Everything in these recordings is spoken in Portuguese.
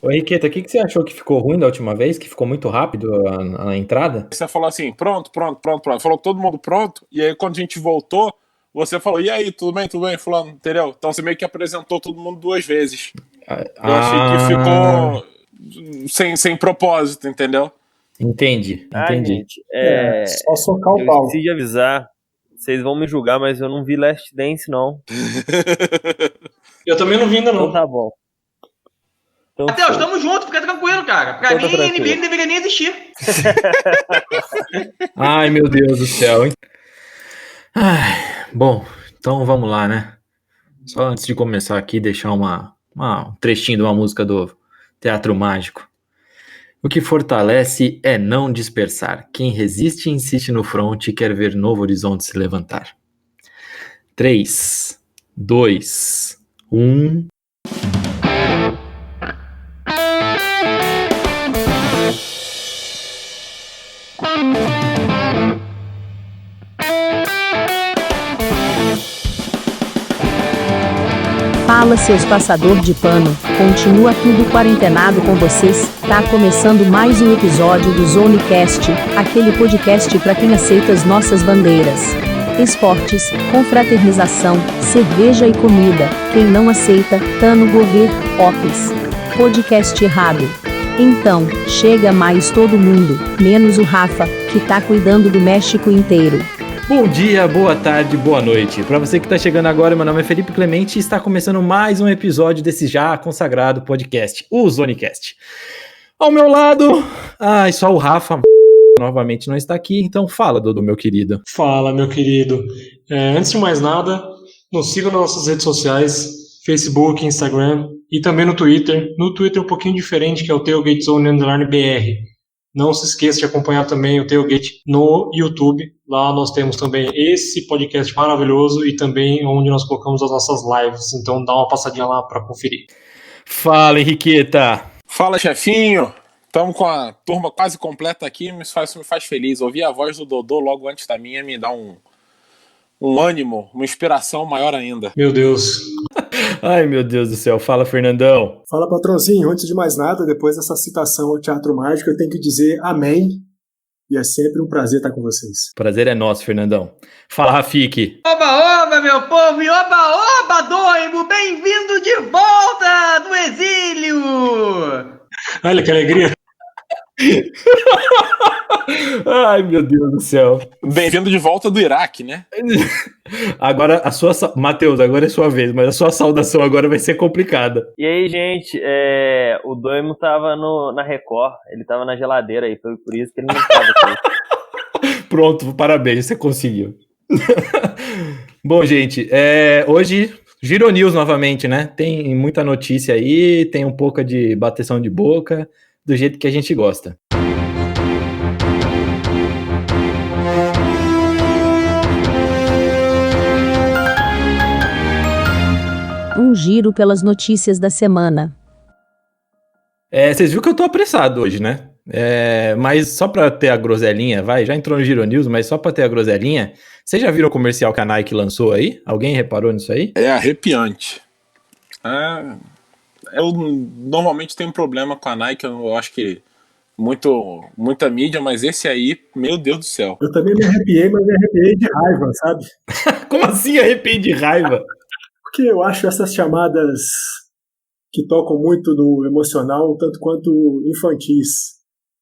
Ô, Henriqueta, o que você achou que ficou ruim da última vez? Que ficou muito rápido a entrada? Você falou assim, pronto. Falou todo mundo pronto, e aí quando a gente voltou, você falou, e aí, tudo bem, fulano, entendeu? Então você meio que apresentou todo mundo duas vezes. Eu achei que Ah, ficou sem propósito, entendeu? entendi. Gente, Só socar o eu pau. esqueci de avisar. Vocês vão me julgar, mas eu não vi Last Dance, não. Eu também não vi ainda, Então não. tá bom. Então, Matheus, tamo junto, fica tranquilo, cara. Pra Então tá mim, tranquilo. NBA não deveria nem existir. Ai, meu Deus do céu, hein? Ai, bom, então vamos lá, né? Só antes de começar aqui, deixar um trechinho de uma música do Teatro Mágico. O que fortalece é não dispersar. Quem resiste e insiste no fronte quer ver novo horizonte se levantar. 3, 2, 1. Fala, seus passador de pano, continua tudo quarentenado com vocês. Tá começando mais um episódio do ZoneCast, aquele podcast pra quem aceita as nossas bandeiras. Esportes, confraternização, cerveja e comida. Quem não aceita, tá no governo office. Podcast errado. Então, chega mais todo mundo, menos o Rafa, que tá cuidando do México inteiro. Bom dia, boa tarde, boa noite. Para você que está chegando agora, meu nome é Felipe Clemente e está começando mais um episódio desse já consagrado podcast, o ZoneCast. Ao meu lado, só o Rafa novamente não está aqui, então fala, Dudu, meu querido. Fala, meu querido. Antes de mais nada, nos siga nas nossas redes sociais, Facebook, Instagram e também no Twitter. No Twitter um pouquinho diferente, que é o TailgateZone_BR. Não se esqueça de acompanhar também o Tailgate no YouTube. Lá nós temos também esse podcast maravilhoso e também onde nós colocamos as nossas lives. Então dá uma passadinha lá para conferir. Fala, Henriqueta. Fala, chefinho. Estamos com a turma quase completa aqui, me faz feliz. Ouvir a voz do Dodô logo antes da minha me dá um ânimo, uma inspiração maior ainda. Meu Deus. Ai, meu Deus do céu. Fala, Fernandão. Fala, patrãozinho. Antes de mais nada, depois dessa citação ao Teatro Mágico, eu tenho que dizer amém. E é sempre um prazer estar com vocês. Prazer é nosso, Fernandão. Fala, Rafik. Oba, oba, meu povo, e oba, oba, doido, bem-vindo de volta do exílio! Olha que alegria. Ai, meu Deus do céu. Bem-vindo de volta do Iraque, né? Agora, Matheus, agora é sua vez, mas a sua saudação agora vai ser complicada. E aí, gente, o Doimo tava na Record, ele tava na geladeira aí, foi por isso que ele não tava aqui. Pronto, parabéns, você conseguiu. Bom, gente, hoje Giro News novamente, né? Tem muita notícia aí, tem um pouco de bateção de boca, do jeito que a gente gosta. Um giro pelas notícias da semana. Vocês viram que eu tô apressado hoje, né? Mas só pra ter a groselinha, já entrou no Giro News, mas só pra ter a groselinha, vocês já viram o comercial que a Nike lançou aí? Alguém reparou nisso aí? É arrepiante. Eu normalmente tenho um problema com a Nike, eu acho que muita mídia, mas esse aí, meu Deus do céu. Eu também me arrepiei, mas me arrepiei de raiva, sabe? Como assim arrepiei de raiva? Porque eu acho essas chamadas que tocam muito no emocional, um tanto quanto infantis.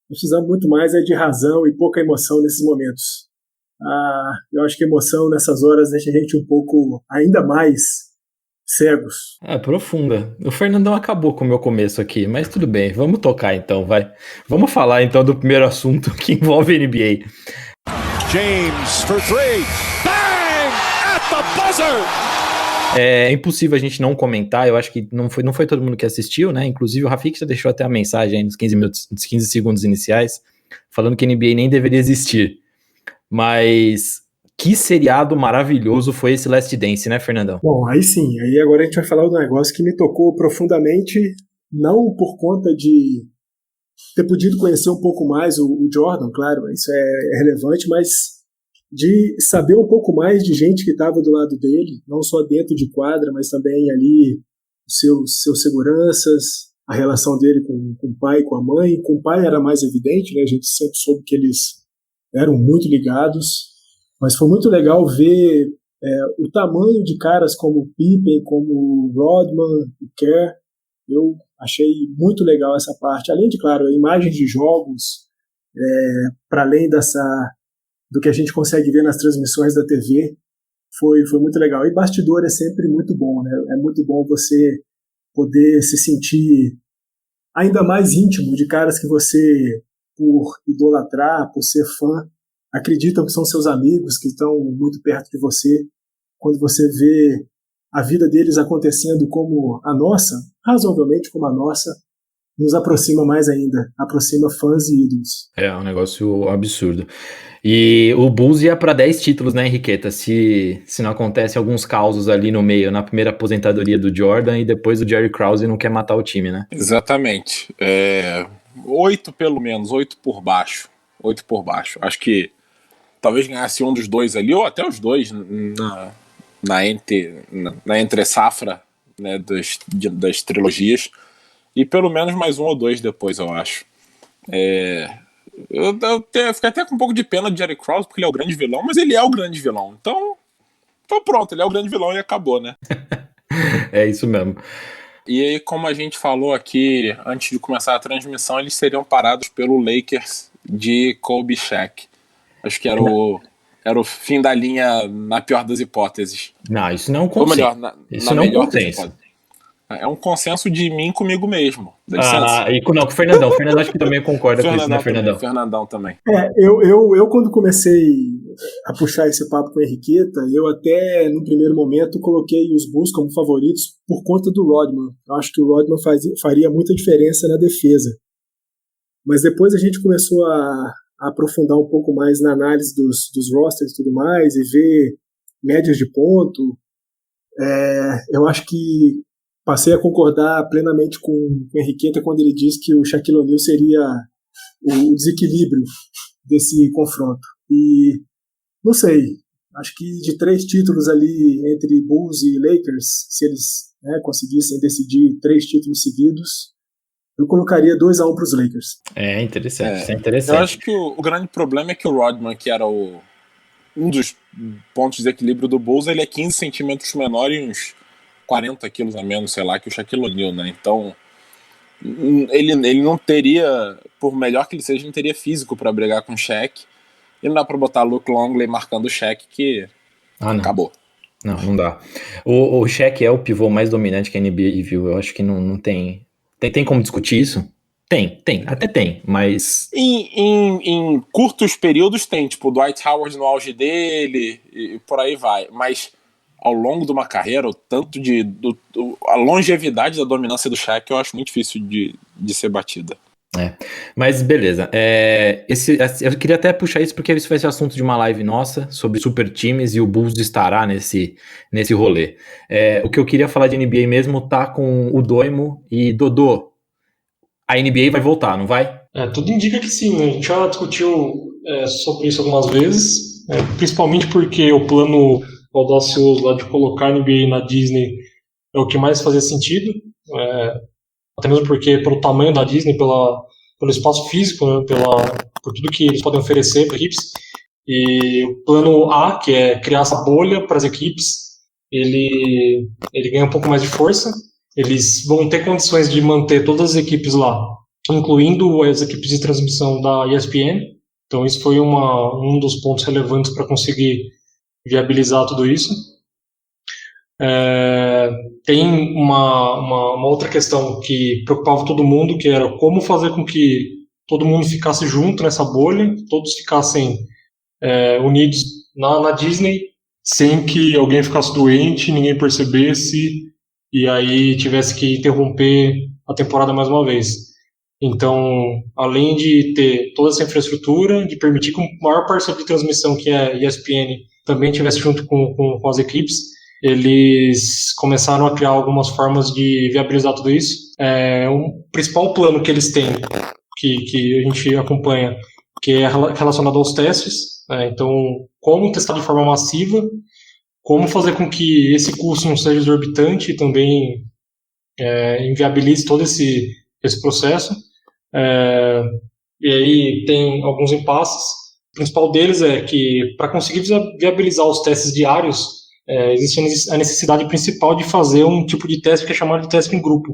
Nós precisamos muito mais de razão e pouca emoção nesses momentos. Eu acho que a emoção nessas horas deixa a gente um pouco ainda mais cegos. Profunda. O Fernandão acabou com o meu começo aqui, mas tudo bem, vamos tocar então, vai. Vamos falar então do primeiro assunto que envolve NBA. James for three. Bang! At the buzzer! É impossível a gente não comentar, eu acho que não foi todo mundo que assistiu, né? Inclusive o Rafik já deixou até a mensagem aí nos 15 segundos iniciais, falando que a NBA nem deveria existir. Mas que seriado maravilhoso foi esse Last Dance, né, Fernandão? Bom, aí sim, aí agora a gente vai falar um negócio que me tocou profundamente, não por conta de ter podido conhecer um pouco mais o Jordan, claro, isso é relevante, mas de saber um pouco mais de gente que estava do lado dele, não só dentro de quadra, mas também ali seus seguranças, a relação dele com o pai e com a mãe. Com o pai era mais evidente, né? A gente sempre soube que eles eram muito ligados, mas foi muito legal ver o tamanho de caras como o Pippen, como o Rodman, o Kerr. Eu achei muito legal essa parte, além de, claro, imagens de jogos, para além do que a gente consegue ver nas transmissões da TV, foi muito legal. E bastidor é sempre muito bom, né? É muito bom você poder se sentir ainda mais íntimo de caras que você, por idolatrar, por ser fã, acreditam que são seus amigos, que estão muito perto de você. Quando você vê a vida deles acontecendo como a nossa, razoavelmente como a nossa, nos aproxima mais ainda, aproxima fãs e ídolos. É um negócio absurdo. E o Bulls ia para 10 títulos, né, Henriqueta? Se não acontece alguns causos ali no meio, na primeira aposentadoria do Jordan e depois o Jerry Krause não quer matar o time, né? Exatamente. 8 pelo menos, 8 por baixo. 8 por baixo. Acho que talvez ganhasse um dos dois ali, ou até os dois na entre-safra, né, das trilogias. E pelo menos mais um ou dois depois, eu acho. Eu fiquei até com um pouco de pena de Jerry Krause, porque ele é o grande vilão, mas ele é o grande vilão. Então pronto, ele é o grande vilão e acabou, né? É isso mesmo. E aí, como a gente falou aqui antes de começar a transmissão, eles seriam parados pelo Lakers de Kobe e Shaq. Acho que era o fim da linha na pior das hipóteses. Não, isso não é um consenso. Ou melhor, isso não é um consenso. É um consenso de mim comigo mesmo. Com o Fernandão. O Fernandão acho que também concorda com isso, né, Fernandão? Fernandão também. Eu quando comecei a puxar esse papo com a Henriqueta, eu até, no primeiro momento, coloquei os Bulls como favoritos por conta do Rodman. Eu acho que o Rodman faria muita diferença na defesa. Mas depois a gente começou a aprofundar um pouco mais na análise dos rosters e tudo mais, e ver médias de ponto. Eu acho que passei a concordar plenamente com o Henriqueta quando ele disse que o Shaquille O'Neal seria o desequilíbrio desse confronto. E não sei, acho que de 3 títulos ali entre Bulls e Lakers, se eles conseguissem decidir 3 títulos seguidos, eu colocaria 2-1 para os Lakers. É interessante, isso é interessante. Eu acho que o grande problema é que o Rodman, que era um dos pontos de desequilíbrio do Bulls, ele é 15 centímetros menor e uns 40 quilos a menos, sei lá, que o Shaquille O'Neal, né? Então, ele não teria, por melhor que ele seja, não teria físico para brigar com o Shaq. E não dá para botar Luke Longley marcando o Shaq, que acabou. Não dá. O Shaq é o pivô mais dominante que a NBA viu. Eu acho que não tem... Tem como discutir isso? Até tem, mas... Em curtos períodos tem, tipo, o Dwight Howard no auge dele, e por aí vai. Mas ao longo de uma carreira, o tanto a longevidade da dominância do Shaq eu acho muito difícil de ser batida. Mas beleza, eu queria até puxar isso porque isso vai ser assunto de uma live nossa sobre super times e o Bulls estará nesse rolê. O que eu queria falar de NBA mesmo tá com o Doimo e Dodô. A NBA vai voltar, não vai? Tudo indica que sim, né? A gente já discutiu sobre isso algumas vezes, principalmente porque o plano audacioso lá de colocar a NBA na Disney é o que mais fazia sentido, até mesmo porque pelo tamanho da Disney, pelo espaço físico, né, por tudo que eles podem oferecer para equipes. E o plano A, que é criar essa bolha para as equipes, ele ganha um pouco mais de força. Eles vão ter condições de manter todas as equipes lá, incluindo as equipes de transmissão da ESPN. Então isso foi um dos pontos relevantes para conseguir viabilizar tudo isso. Tem uma outra questão que preocupava todo mundo, que era como fazer com que todo mundo ficasse junto nessa bolha, todos ficassem unidos na Disney, sem que alguém ficasse doente, ninguém percebesse, e aí tivesse que interromper a temporada mais uma vez. Então, além de ter toda essa infraestrutura, de permitir que o maior parceiro de transmissão, que é a ESPN, também estivesse junto com as equipes, eles começaram a criar algumas formas de viabilizar tudo isso. O principal plano que eles têm, que a gente acompanha, que é relacionado aos testes. Então, como testar de forma massiva, como fazer com que esse custo não seja exorbitante e também inviabilize todo esse processo. E aí tem alguns impasses. O principal deles é que, para conseguir viabilizar os testes diários, existe a necessidade principal de fazer um tipo de teste que é chamado de teste em grupo.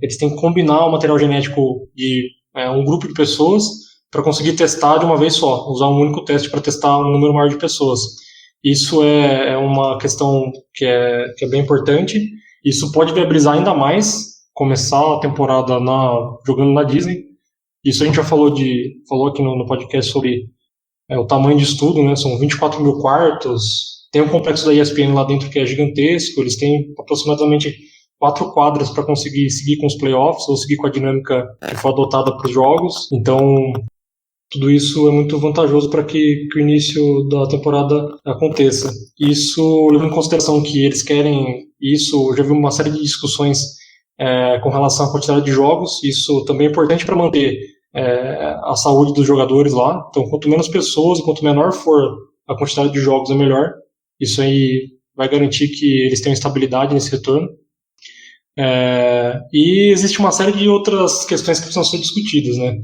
Eles têm que combinar o material genético de um grupo de pessoas para conseguir testar de uma vez só, usar um único teste para testar um número maior de pessoas. Isso é uma questão que é bem importante. Isso pode viabilizar ainda mais começar a temporada jogando na Disney. Isso a gente já falou aqui no podcast sobre o tamanho de estudo, né? São 24 mil quartos, tem um complexo da ESPN lá dentro que é gigantesco, eles têm aproximadamente 4 quadras para conseguir seguir com os playoffs ou seguir com a dinâmica que foi adotada para os jogos. Então, tudo isso é muito vantajoso para que o início da temporada aconteça. Isso leva em consideração que eles querem isso. Eu já vi uma série de discussões com relação à quantidade de jogos. Isso também é importante para manter a saúde dos jogadores lá. Então, quanto menos pessoas, quanto menor for a quantidade de jogos, é melhor. Isso aí vai garantir que eles tenham estabilidade nesse retorno. E existe uma série de outras questões que precisam ser discutidas, né?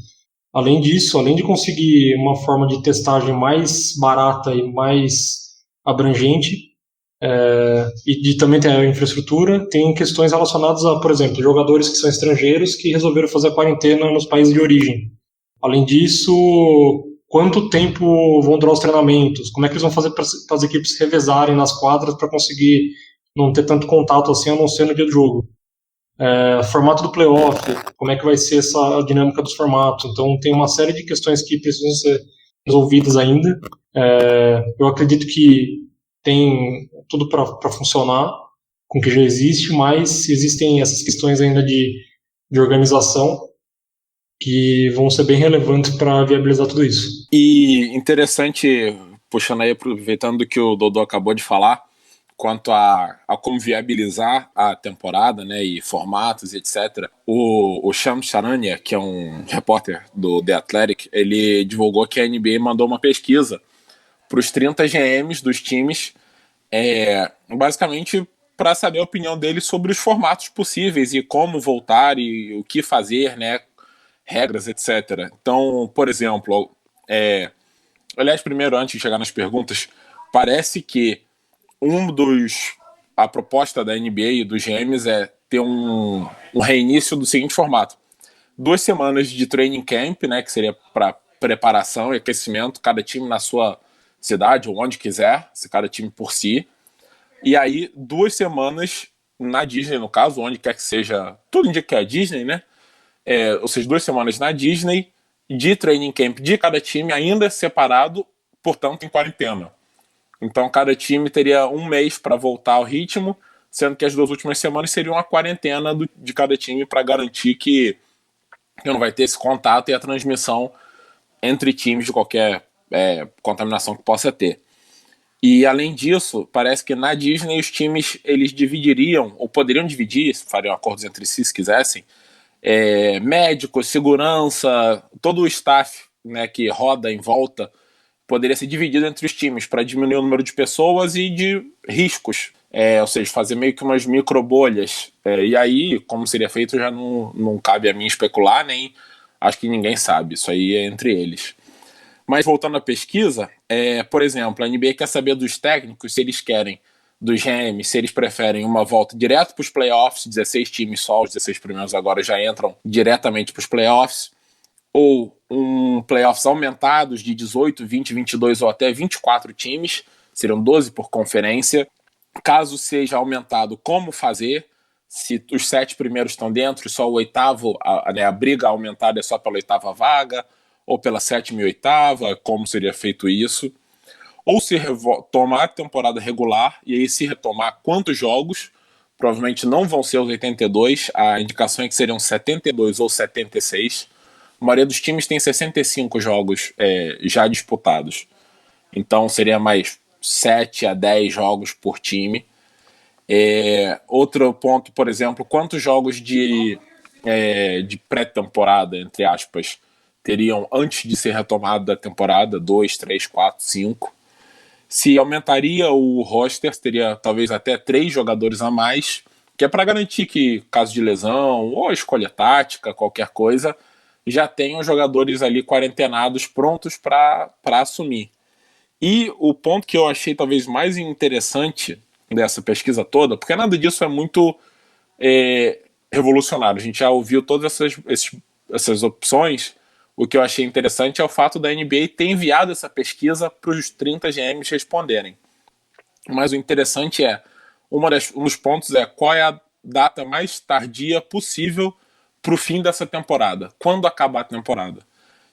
Além disso, além de conseguir uma forma de testagem mais barata e mais abrangente, e de também ter a infraestrutura, tem questões relacionadas a, por exemplo, jogadores que são estrangeiros que resolveram fazer a quarentena nos países de origem. Além disso, quanto tempo vão durar os treinamentos? Como é que eles vão fazer para as equipes se revezarem nas quadras para conseguir não ter tanto contato assim, a não ser no dia do jogo? Formato do playoff, como é que vai ser essa dinâmica dos formatos? Então tem uma série de questões que precisam ser resolvidas ainda. Eu acredito que tem tudo para funcionar com o que já existe, mas existem essas questões ainda de organização que vão ser bem relevantes para viabilizar tudo isso. E interessante, puxando aí, aproveitando do que o Dodô acabou de falar, quanto a como viabilizar a temporada, né, e formatos, etc. O Shams Charania, que é um repórter do The Athletic, ele divulgou que a NBA mandou uma pesquisa para os 30 GMs dos times, basicamente para saber a opinião deles sobre os formatos possíveis e como voltar e o que fazer, né, regras, etc. Então, por exemplo, aliás, primeiro, antes de chegar nas perguntas, parece que a proposta da NBA e dos GMs é ter um reinício do seguinte formato: 2 semanas de training camp, né, que seria para preparação e aquecimento, cada time na sua cidade ou onde quiser, se cada time por si, e aí 2 semanas na Disney, no caso, onde quer que seja, tudo indica que é a Disney, né, ou seja, 2 semanas na Disney de training camp de cada time, ainda separado, portanto em quarentena. Então cada time teria 1 mês para voltar ao ritmo, sendo que as 2 últimas semanas seriam a quarentena de cada time para garantir que não vai ter esse contato e a transmissão entre times de qualquer contaminação que possa ter. E além disso, parece que na Disney os times eles dividiriam, ou poderiam dividir, fariam acordos entre si se quisessem, médicos, segurança, todo o staff, né, que roda em volta, poderia ser dividido entre os times para diminuir o número de pessoas e de riscos, ou seja, fazer meio que umas micro bolhas. E aí, como seria feito, já não cabe a mim especular, nem acho que ninguém sabe, isso aí é entre eles. Mas voltando à pesquisa, por exemplo, a NBA quer saber dos técnicos se eles querem, dos GM, se eles preferem uma volta direto para os playoffs, 16 times só, os 16 primeiros agora já entram diretamente para os playoffs, ou playoffs aumentados de 18, 20, 22 ou até 24 times, seriam 12 por conferência. Caso seja aumentado, como fazer? Se os 7 primeiros estão dentro, só o 8º, a briga aumentada é só pela 8ª vaga, ou pela 7ª e 8ª, como seria feito isso? Ou se retomar a temporada regular, e aí se retomar quantos jogos? Provavelmente não vão ser os 82, a indicação é que seriam 72 ou 76. A maioria dos times tem 65 jogos já disputados. Então seria mais 7 a 10 jogos por time. Outro ponto, por exemplo, quantos jogos de pré-temporada, entre aspas, teriam antes de ser retomada a temporada? 2, 3, 4, 5. Se aumentaria o roster, teria talvez até 3 jogadores a mais, que é para garantir que, caso de lesão ou escolha tática, qualquer coisa, já tenham jogadores ali quarentenados prontos para assumir. E o ponto que eu achei talvez mais interessante dessa pesquisa toda, porque nada disso é muito revolucionário, a gente já ouviu todas essas opções. O que eu achei interessante é o fato da NBA ter enviado essa pesquisa para os 30 GMs responderem. Mas o interessante é, um dos pontos é qual é a data mais tardia possível para o fim dessa temporada. Quando acabar a temporada?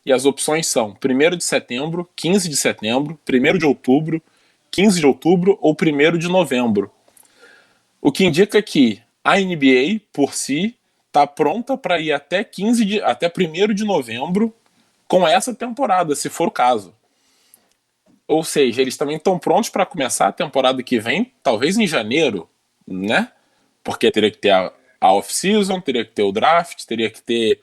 E as opções são 1º de setembro, 15 de setembro, 1º de outubro, 15 de outubro ou 1º de novembro. O que indica que a NBA, por si, está pronta para ir até 1º de novembro com essa temporada, se for o caso. Ou seja, eles também estão prontos para começar a temporada que vem, talvez em janeiro, né? Porque teria que ter a off-season, teria que ter o draft, teria que ter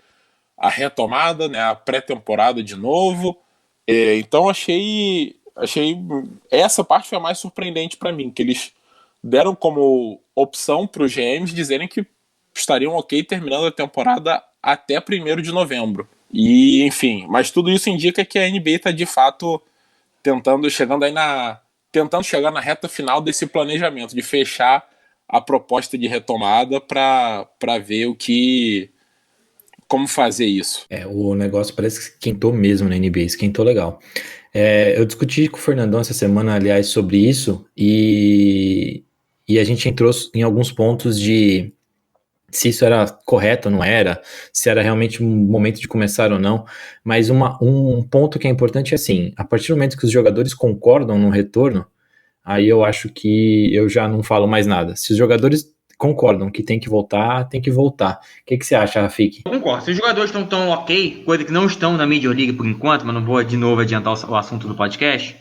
a retomada, né? A pré-temporada de novo. Então achei essa parte foi a mais surpreendente para mim, que eles deram como opção para os GMs dizerem que estariam ok terminando a temporada até 1º de novembro. E, enfim, mas tudo isso indica que a NBA está de fato tentando chegar na reta final desse planejamento, de fechar a proposta de retomada para ver como fazer isso. O negócio parece que esquentou mesmo na NBA, esquentou legal. Eu discuti com o Fernandão essa semana, aliás, sobre isso, e a gente entrou em alguns pontos de se isso era correto ou não era, se era realmente um momento de começar ou não, mas um ponto que é importante é assim, a partir do momento que os jogadores concordam no retorno, aí eu acho que eu já não falo mais nada. Se os jogadores concordam que tem que voltar, tem que voltar. O que você acha, Rafik? Eu concordo. Se os jogadores estão tão ok, coisa que não estão na Major League por enquanto, mas não vou de novo adiantar o assunto do podcast,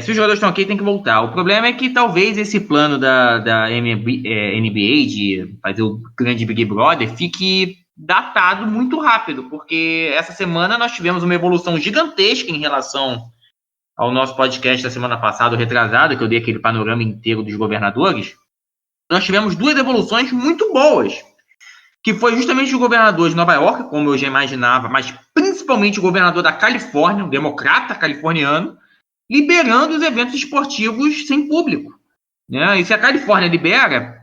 se os jogadores estão ok, tem que voltar. O problema é que talvez esse plano da NBA de fazer o grande Big Brother fique datado muito rápido, porque essa semana nós tivemos uma evolução gigantesca em relação ao nosso podcast da semana passada, retrasado, que eu dei aquele panorama inteiro dos governadores. Nós tivemos 2 evoluções muito boas, que foi justamente o governador de Nova York, como eu já imaginava, mas principalmente o governador da Califórnia, um democrata californiano, liberando os eventos esportivos sem público. Né? E se a Califórnia libera,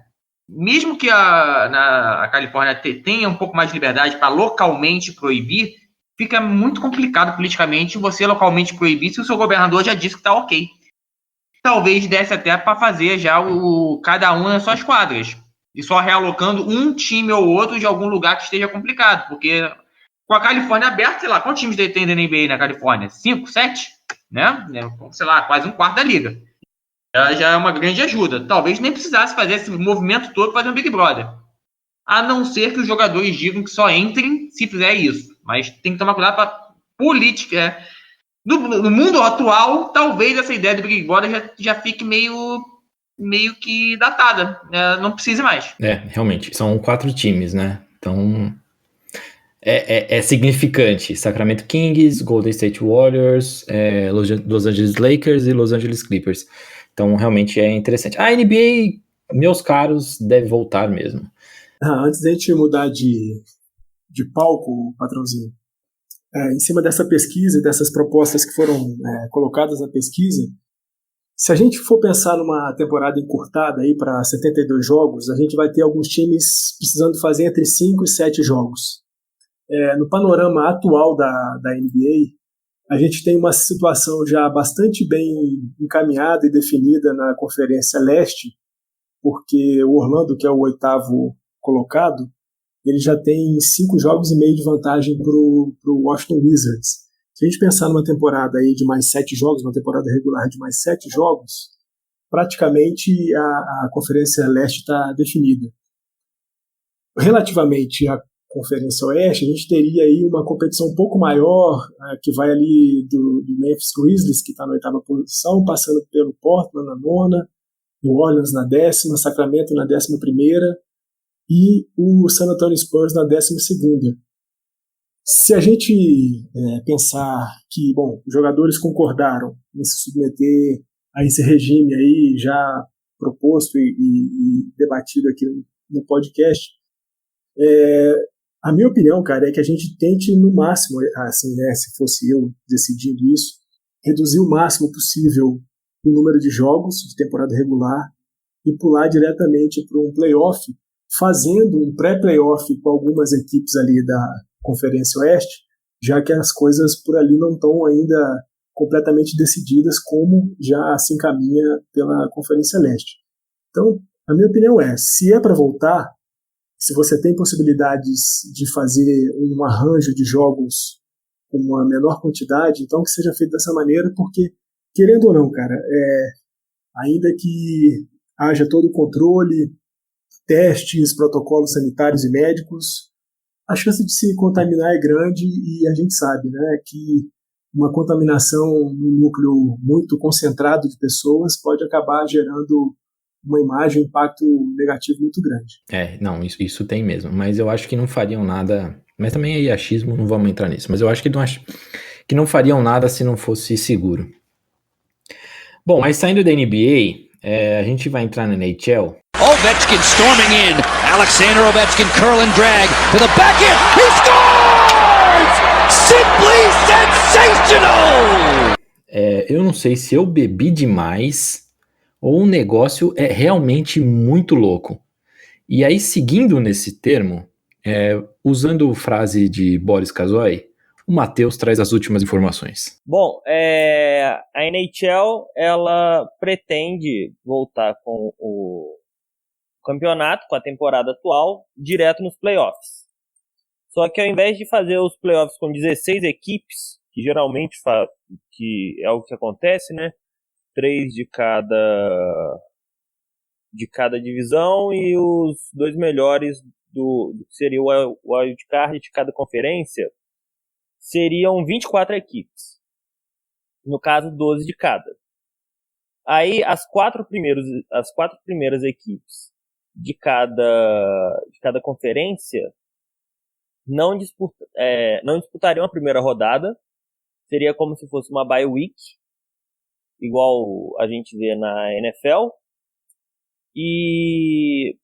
mesmo que a Califórnia tenha um pouco mais de liberdade para localmente proibir, fica muito complicado politicamente você localmente proibir se o seu governador já disse que está ok. Talvez desse até para fazer já cada um nas suas quadras. E só realocando um time ou outro de algum lugar que esteja complicado. Porque com a Califórnia aberta, sei lá, quantos times tem da NBA na Califórnia? 5, 7? Né? Sei lá, quase um quarto da liga. Já é uma grande ajuda. Talvez nem precisasse fazer esse movimento todo para fazer um Big Brother. A não ser que os jogadores digam que só entrem se fizer isso. Mas tem que tomar cuidado para política. No mundo atual, talvez essa ideia do Big Brother já fique meio que datada. Não precise mais. Realmente, são 4 times, né? Então, é significante. Sacramento Kings, Golden State Warriors, Los Angeles Lakers e Los Angeles Clippers. Então, realmente é interessante. A NBA, meus caros, deve voltar mesmo. Antes da gente mudar de palco, patrãozinho, em cima dessa pesquisa, dessas propostas que foram colocadas na pesquisa, se a gente for pensar numa temporada encurtada aí para 72 jogos, a gente vai ter alguns times precisando fazer entre 5 e 7 jogos. No panorama atual da NBA, a gente tem uma situação já bastante bem encaminhada e definida na Conferência Leste, porque o Orlando, que é o 8º colocado, ele já tem 5 jogos e meio de vantagem para o Washington Wizards. Se a gente pensar numa temporada aí de mais 7 jogos, uma temporada regular de mais 7 jogos, praticamente a Conferência Leste está definida. Relativamente à Conferência Oeste, a gente teria aí uma competição um pouco maior, que vai ali do Memphis Grizzlies, que está na 8ª posição, passando pelo Portland na 9ª, New Orleans na 10ª, Sacramento na 11ª e o San Antonio Spurs na 12ª. Se a gente pensar que, os jogadores concordaram em se submeter a esse regime aí já proposto e debatido aqui no podcast. A minha opinião, cara, é que a gente tente no máximo, assim, né, se fosse eu decidindo isso, reduzir o máximo possível o número de jogos de temporada regular e pular diretamente para um playoff, fazendo um pré-playoff com algumas equipes ali da Conferência Oeste, já que as coisas por ali não estão ainda completamente decididas como já se encaminha pela Conferência Leste. Então, a minha opinião se é para voltar, se você tem possibilidades de fazer um arranjo de jogos com uma menor quantidade, então que seja feito dessa maneira, porque, querendo ou não, cara, ainda que haja todo o controle, testes, protocolos sanitários e médicos, a chance de se contaminar é grande e a gente sabe, né, que uma contaminação num núcleo muito concentrado de pessoas pode acabar gerando uma imagem, um impacto negativo muito grande. Não, isso tem mesmo, mas eu acho que não fariam nada, mas também é achismo, não vamos entrar nisso, mas eu acho que não fariam nada se não fosse seguro. Bom, mas saindo da NBA, a gente vai entrar na NHL. Ovechkin storming in. Alexander Ovechkin curl and drag to the backhand. He scores! Simply sensational! Eu não sei se eu bebi demais ou o negócio é realmente muito louco. E aí, seguindo nesse termo, usando frase de Boris Kazoy, o Matheus traz as últimas informações. Bom, a NHL ela pretende voltar com o campeonato, com a temporada atual, direto nos playoffs. Só que ao invés de fazer os playoffs com 16 equipes, que geralmente que é o que acontece, né? 3 de cada divisão e os 2 melhores do que seria o wildcard de cada conferência, seriam 24 equipes. No caso, 12 de cada. Aí, as quatro primeiras equipes de cada conferência não disputariam a primeira rodada. Seria como se fosse uma bye week, igual a gente vê na NFL. E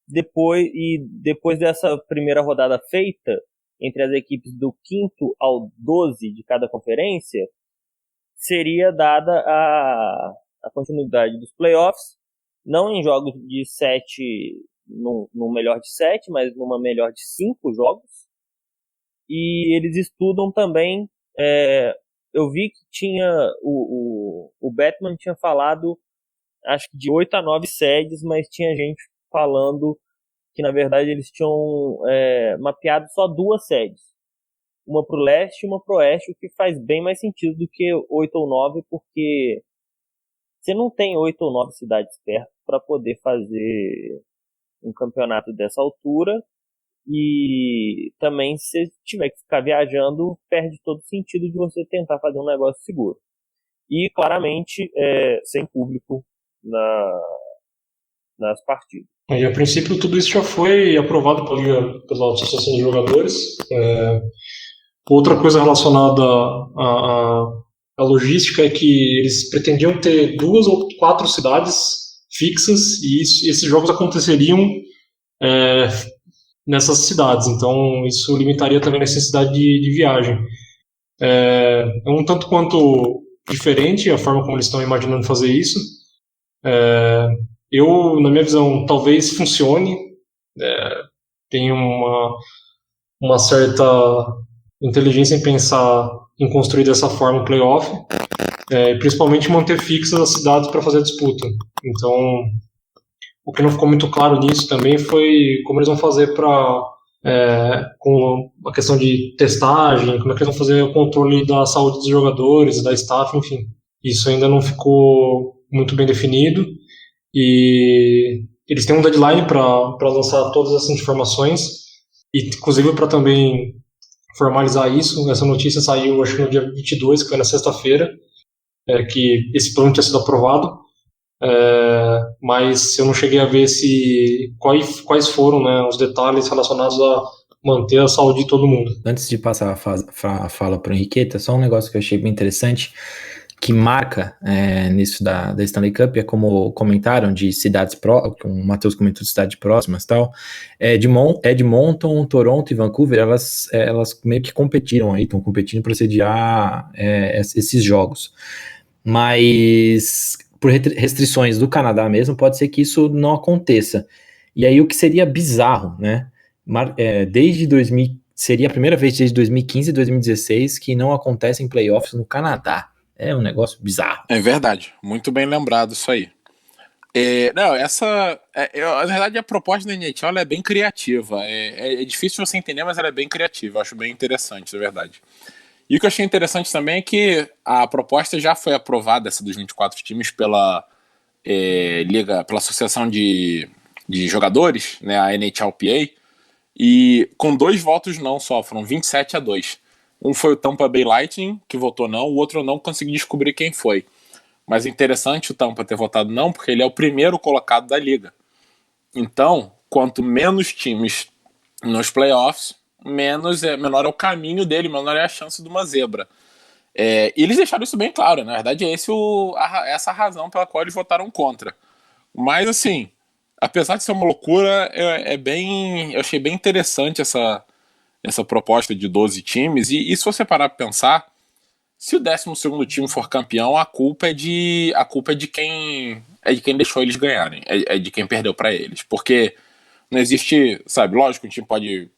depois dessa primeira rodada feita, entre as equipes do 5º ao 12 de cada conferência, seria dada a continuidade dos playoffs, não em jogos de 7, no melhor de 7, mas numa melhor de 5 jogos. E eles estudam também, eu vi que tinha, o Batman tinha falado, acho que de 8 a 9 sedes, mas tinha gente falando que na verdade eles tinham mapeado só 2 sedes. Uma pro leste e uma pro oeste, o que faz bem mais sentido do que 8 ou 9, porque você não tem 8 ou 9 cidades perto para poder fazer um campeonato dessa altura, e também se você tiver que ficar viajando, perde todo o sentido de você tentar fazer um negócio seguro. E claramente sem público nas partidas. E a princípio tudo isso já foi aprovado pela Associação de Jogadores. Outra coisa relacionada à logística é que eles pretendiam ter 2 ou 4 cidades fixas e esses jogos aconteceriam nessas cidades, então isso limitaria também a necessidade de viagem. É um tanto quanto diferente a forma como eles estão imaginando fazer isso. Eu, na minha visão, talvez funcione. Tem uma certa inteligência em pensar em construir dessa forma o playoff, principalmente manter fixas as cidades para fazer a disputa. Então, o que não ficou muito claro nisso também foi como eles vão fazer com a questão de testagem, como é que eles vão fazer o controle da saúde dos jogadores, da staff, enfim. Isso ainda não ficou muito bem definido e eles têm um deadline para lançar todas essas informações e, inclusive, para também formalizar isso. Essa notícia saiu, acho que no dia 22, que foi na sexta-feira, que esse plano tinha sido aprovado, mas eu não cheguei a ver quais foram, né, os detalhes relacionados a manter a saúde de todo mundo. Antes de passar a fala para o Henriqueta, só um negócio que eu achei bem interessante, que marca nisso da Stanley Cup é como comentaram de cidades como o Matheus comentou de cidades próximas e tal, Edmonton, Toronto e Vancouver, elas meio que competiram aí, estão competindo para sediar esses jogos, mas por restrições do Canadá mesmo, pode ser que isso não aconteça, e aí o que seria bizarro, né, desde 2000, seria a primeira vez desde 2015 e 2016 que não acontecem playoffs no Canadá. É um negócio bizarro. É verdade, muito bem lembrado isso aí. Na verdade, a proposta da NHL ela é bem criativa. É difícil você entender, mas ela é bem criativa. Eu acho bem interessante, na verdade. E o que eu achei interessante também é que a proposta já foi aprovada, essa dos 24 times, pela Associação de Jogadores, né, a NHLPA, e com 2 votos não só, foram 27-2. Um foi o Tampa Bay Lightning, que votou não, o outro eu não consegui descobrir quem foi. Mas é interessante o Tampa ter votado não, porque ele é o primeiro colocado da liga. Então, quanto menos times nos playoffs, menor é o caminho dele, menor é a chance de uma zebra. E eles deixaram isso bem claro, na verdade é essa a razão pela qual eles votaram contra. Mas assim, apesar de ser uma loucura, eu achei bem interessante essa proposta de 12 times, e se você parar para pensar, se o 12º time for campeão, a culpa é de quem deixou eles ganharem, é de quem perdeu para eles, porque não existe, sabe, lógico, o time pode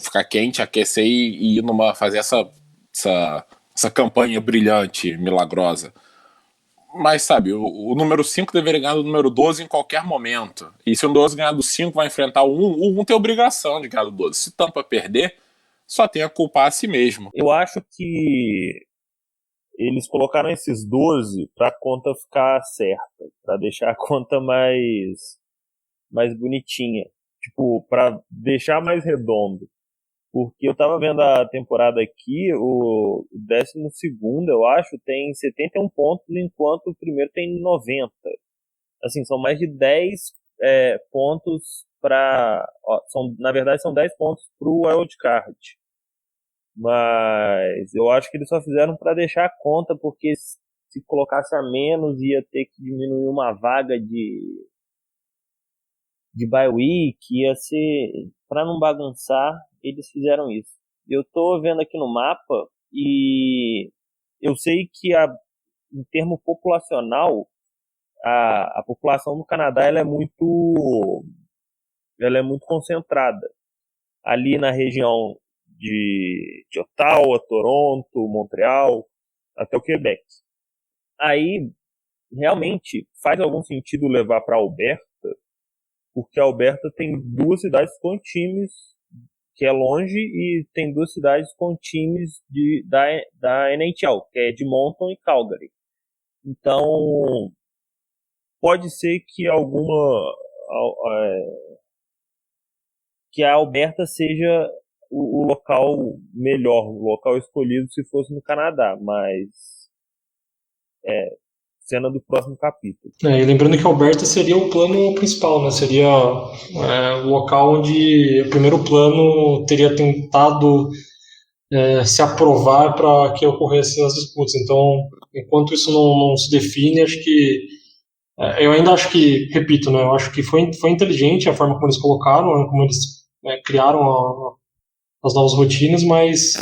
ficar quente, aquecer e ir fazer essa campanha brilhante, milagrosa, mas sabe, o número 5 deveria ganhar do número 12 em qualquer momento, e se o 12 ganhar do 5 vai enfrentar o 1 tem obrigação de ganhar do 12, se Tampa perder, só tem a culpar a si mesmo. Eu acho que eles colocaram esses 12 para a conta ficar certa, para deixar a conta mais bonitinha, tipo, para deixar mais redondo. Porque eu tava vendo a temporada aqui, o 12º, eu acho, tem 71 pontos, enquanto o primeiro tem 90. Assim, são mais de 10 pontos na verdade, são 10 pontos pro wildcard. Mas eu acho que eles só fizeram para deixar a conta, porque se colocasse a menos, ia ter que diminuir uma vaga de bye week, ia ser, para não bagunçar, eles fizeram isso. Eu tô vendo aqui no mapa e eu sei que em termo populacional, a população do Canadá ela é muito concentrada ali na região de Ottawa, Toronto, Montreal, até o Quebec. Aí, realmente, faz algum sentido levar para Alberta, porque a Alberta tem 2 cidades com times que é longe e tem 2 cidades com times da NHL, que é Edmonton e Calgary. Então, pode ser que que a Alberta seja o local melhor, o local escolhido se fosse no Canadá, mas cena do próximo capítulo. E lembrando que Alberta seria o plano principal, né? Seria o local onde o primeiro plano teria tentado se aprovar para que ocorressem as disputas. Então, enquanto isso não se define, acho que eu ainda acho que, repito, né? Eu acho que foi inteligente a forma como eles colocaram, como eles criaram as novas rotinas, mas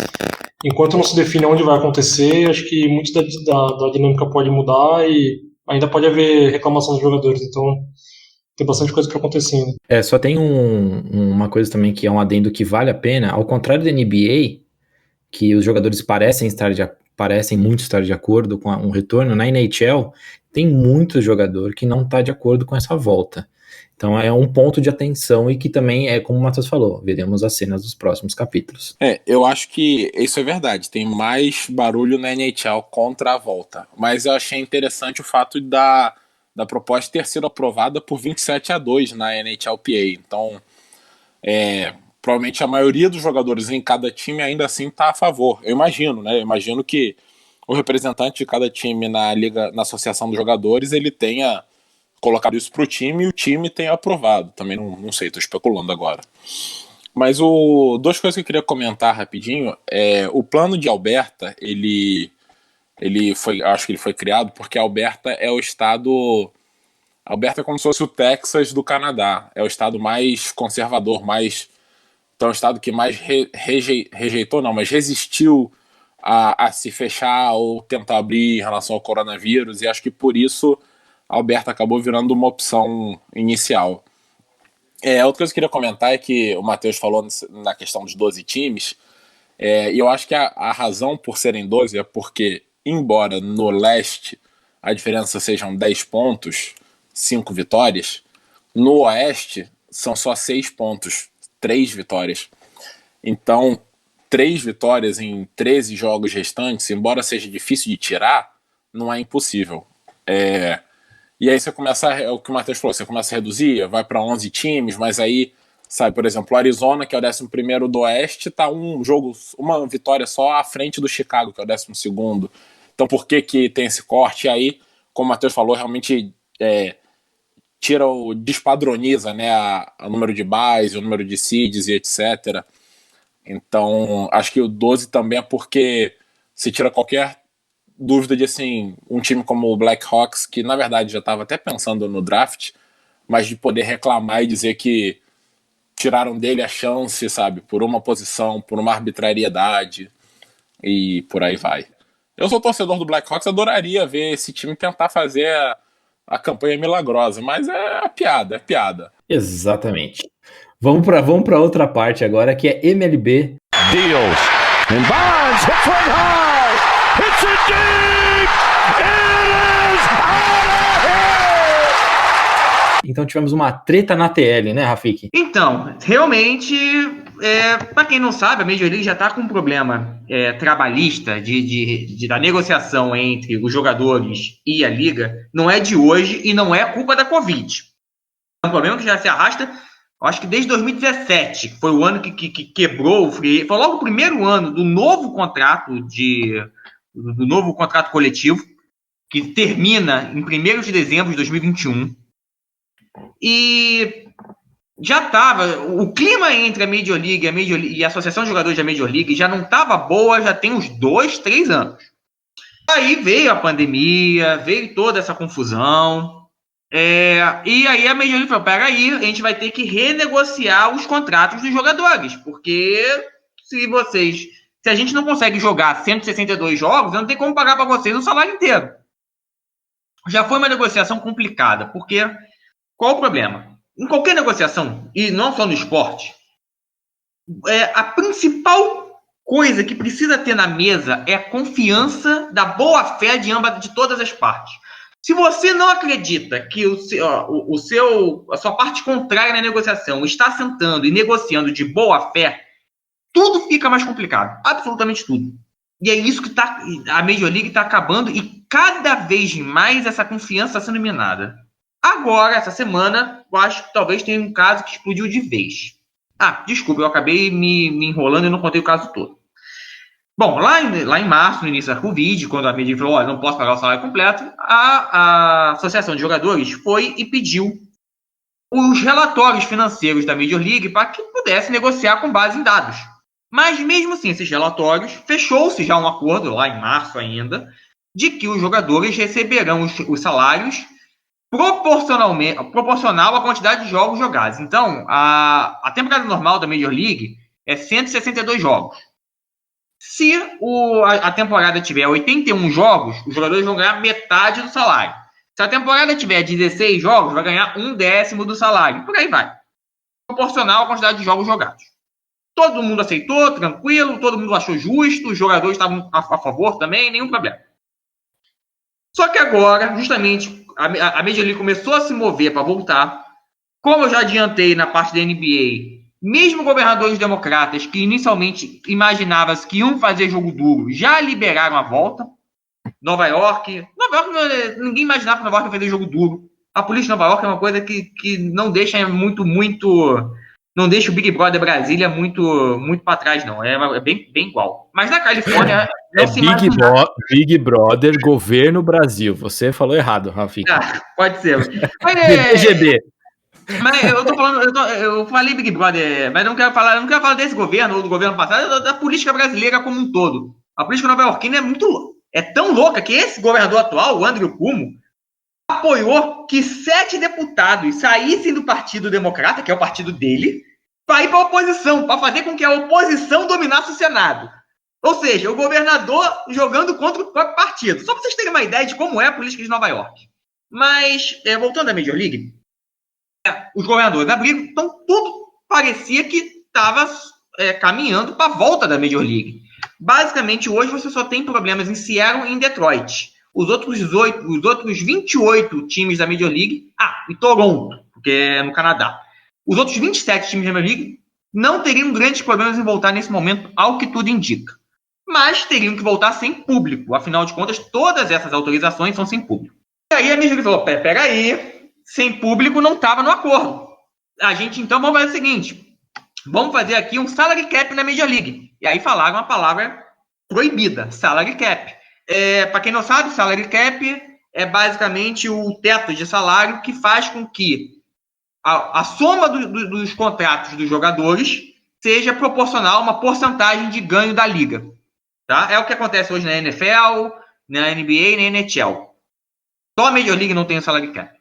enquanto não se define onde vai acontecer, acho que muito da dinâmica pode mudar e ainda pode haver reclamação dos jogadores, então tem bastante coisa para acontecer ainda. Só tem uma coisa também que é um adendo que vale a pena, ao contrário da NBA, que os jogadores parecem muito estar de acordo com um retorno, na NHL tem muito jogador que não está de acordo com essa volta. Então é um ponto de atenção e que também é como o Matheus falou, veremos as cenas dos próximos capítulos. Eu acho que isso é verdade, tem mais barulho na NHL contra a volta, mas eu achei interessante o fato da proposta ter sido aprovada por 27-2 na NHLPA, então provavelmente a maioria dos jogadores em cada time ainda assim está a favor, eu imagino, né? Eu imagino que o representante de cada time na associação dos jogadores, ele tenha colocado isso para o time e o time tenha aprovado. Também não sei, estou especulando agora. Mas 2 coisas que eu queria comentar rapidinho. O plano de Alberta, ele acho que ele foi criado porque a Alberta é o estado... A Alberta é como se fosse o Texas do Canadá. É o estado mais conservador, então é o estado que mais rejeitou, não, mas resistiu a se fechar ou tentar abrir em relação ao coronavírus, e acho que por isso a Alberta acabou virando uma opção inicial. Outra coisa que eu queria comentar é que o Matheus falou na questão dos 12 times, e eu acho que a razão por serem 12 é porque, embora no leste a diferença sejam 10 pontos, 5 vitórias, no oeste são só 6 pontos, 3 vitórias. Então, 3 vitórias em 13 jogos restantes, embora seja difícil de tirar, não é impossível. E aí você começa, é o que o Matheus falou, você começa a reduzir, vai para 11 times, mas aí, sabe, por exemplo, o Arizona, que é o 11º do Oeste, tá uma vitória só à frente do Chicago, que é o 12º. Então por que tem esse corte? E aí, como o Matheus falou, realmente despadroniza, né, o número de byes, o número de seeds e etc. Então, acho que o 12 também é porque se tira qualquer dúvida de, assim, um time como o Blackhawks, que na verdade já estava até pensando no draft, mas de poder reclamar e dizer que tiraram dele a chance, sabe, por uma posição, por uma arbitrariedade e por aí vai. Eu sou torcedor do Blackhawks, adoraria ver esse time tentar fazer a campanha milagrosa, mas é piada. Exatamente. Vamos para outra parte agora, que é MLB. Deals. And Bonds hits one high. Hits it deep. It is out of here. Então tivemos uma treta na TL, né, Rafiki? Então, realmente, para quem não sabe, a Major League já está com um problema trabalhista da negociação entre os jogadores e a liga. Não é de hoje e não é culpa da Covid. É um problema que já se arrasta, acho que desde 2017, que foi o ano que quebrou o free. Foi logo o primeiro ano do novo contrato coletivo, que termina em 1º de dezembro de 2021. E já estava, o clima entre a Major League e a Associação de Jogadores da Major League já não estava boa, já tem uns 2-3 anos. Aí veio a pandemia, veio toda essa confusão, e aí a Major League falou, peraí, a gente vai ter que renegociar os contratos dos jogadores, porque se a gente não consegue jogar 162 jogos, eu não tenho como pagar para vocês o salário inteiro. Já foi uma negociação complicada, porque qual o problema? Em qualquer negociação, e não só no esporte, a principal coisa que precisa ter na mesa é a confiança da boa-fé de todas as partes. Se você não acredita que a sua parte contrária na negociação está sentando e negociando de boa-fé, tudo fica mais complicado. Absolutamente tudo. E é isso que a Major League está acabando, e cada vez mais essa confiança está sendo minada. Agora, essa semana, eu acho que talvez tenha um caso que explodiu de vez. Desculpa, eu acabei me enrolando e não contei o caso todo. Bom, lá em março, no início da Covid, quando a Major League falou, olha, não posso pagar o salário completo, a Associação de Jogadores foi e pediu os relatórios financeiros da Major League para que pudesse negociar com base em dados. Mas mesmo assim, esses relatórios, fechou-se já um acordo, lá em março ainda, de que os jogadores receberão os salários proporcional à quantidade de jogos jogados. Então, a temporada normal da Major League é 162 jogos. Se a temporada tiver 81 jogos, os jogadores vão ganhar metade do salário. Se a temporada tiver 16 jogos, vai ganhar 1/10 do salário. Por aí vai. Proporcional à quantidade de jogos jogados. Todo mundo aceitou, tranquilo, todo mundo achou justo, os jogadores estavam a favor também, nenhum problema. Só que agora, justamente, a Major League começou a se mover para voltar. Como eu já adiantei na parte da NBA, mesmo governadores democratas que inicialmente imaginavam-se que iam fazer jogo duro, já liberaram a volta. Nova York, ninguém imaginava que Nova York ia fazer jogo duro. A polícia de Nova York é uma coisa que não deixa não deixa o Big Brother Brasília muito para trás, não. É bem igual. Mas na Califórnia... Big Brother, governo Brasil. Você falou errado, Rafiki. Pode ser. BGB. Mas eu tô falando... Eu falei Big Brother, mas não quero falar desse governo ou do governo passado, da política brasileira como um todo. A política nova-iorquina é muito é tão louca que esse governador atual, o Andrew Cuomo, apoiou que 7 deputados saíssem do Partido Democrata, que é o partido dele, para ir para a oposição, para fazer com que a oposição dominasse o Senado. Ou seja, o governador jogando contra o próprio partido. Só para vocês terem uma ideia de como é a política de Nova York. Mas, voltando à Major League, os governadores da briga, então tudo parecia que estava caminhando para a volta da Major League. Basicamente, hoje você só tem problemas em Seattle e em Detroit. Os outros 28 times da Major League, e Toronto, porque é no Canadá. Os outros 27 times da Major League não teriam grandes problemas em voltar nesse momento, ao que tudo indica. Mas teriam que voltar sem público. Afinal de contas, todas essas autorizações são sem público. E aí a Major League falou, peraí, sem público não estava no acordo. A gente então vamos fazer o seguinte, vamos fazer aqui um salary cap na Major League. E aí falaram a palavra proibida, salary cap. Para quem não sabe, salary cap é basicamente o teto de salário que faz com que a soma dos contratos dos jogadores seja proporcional a uma porcentagem de ganho da liga. Tá? É o que acontece hoje na NFL, na NBA e na NHL. Só a Major League não tem o salary cap.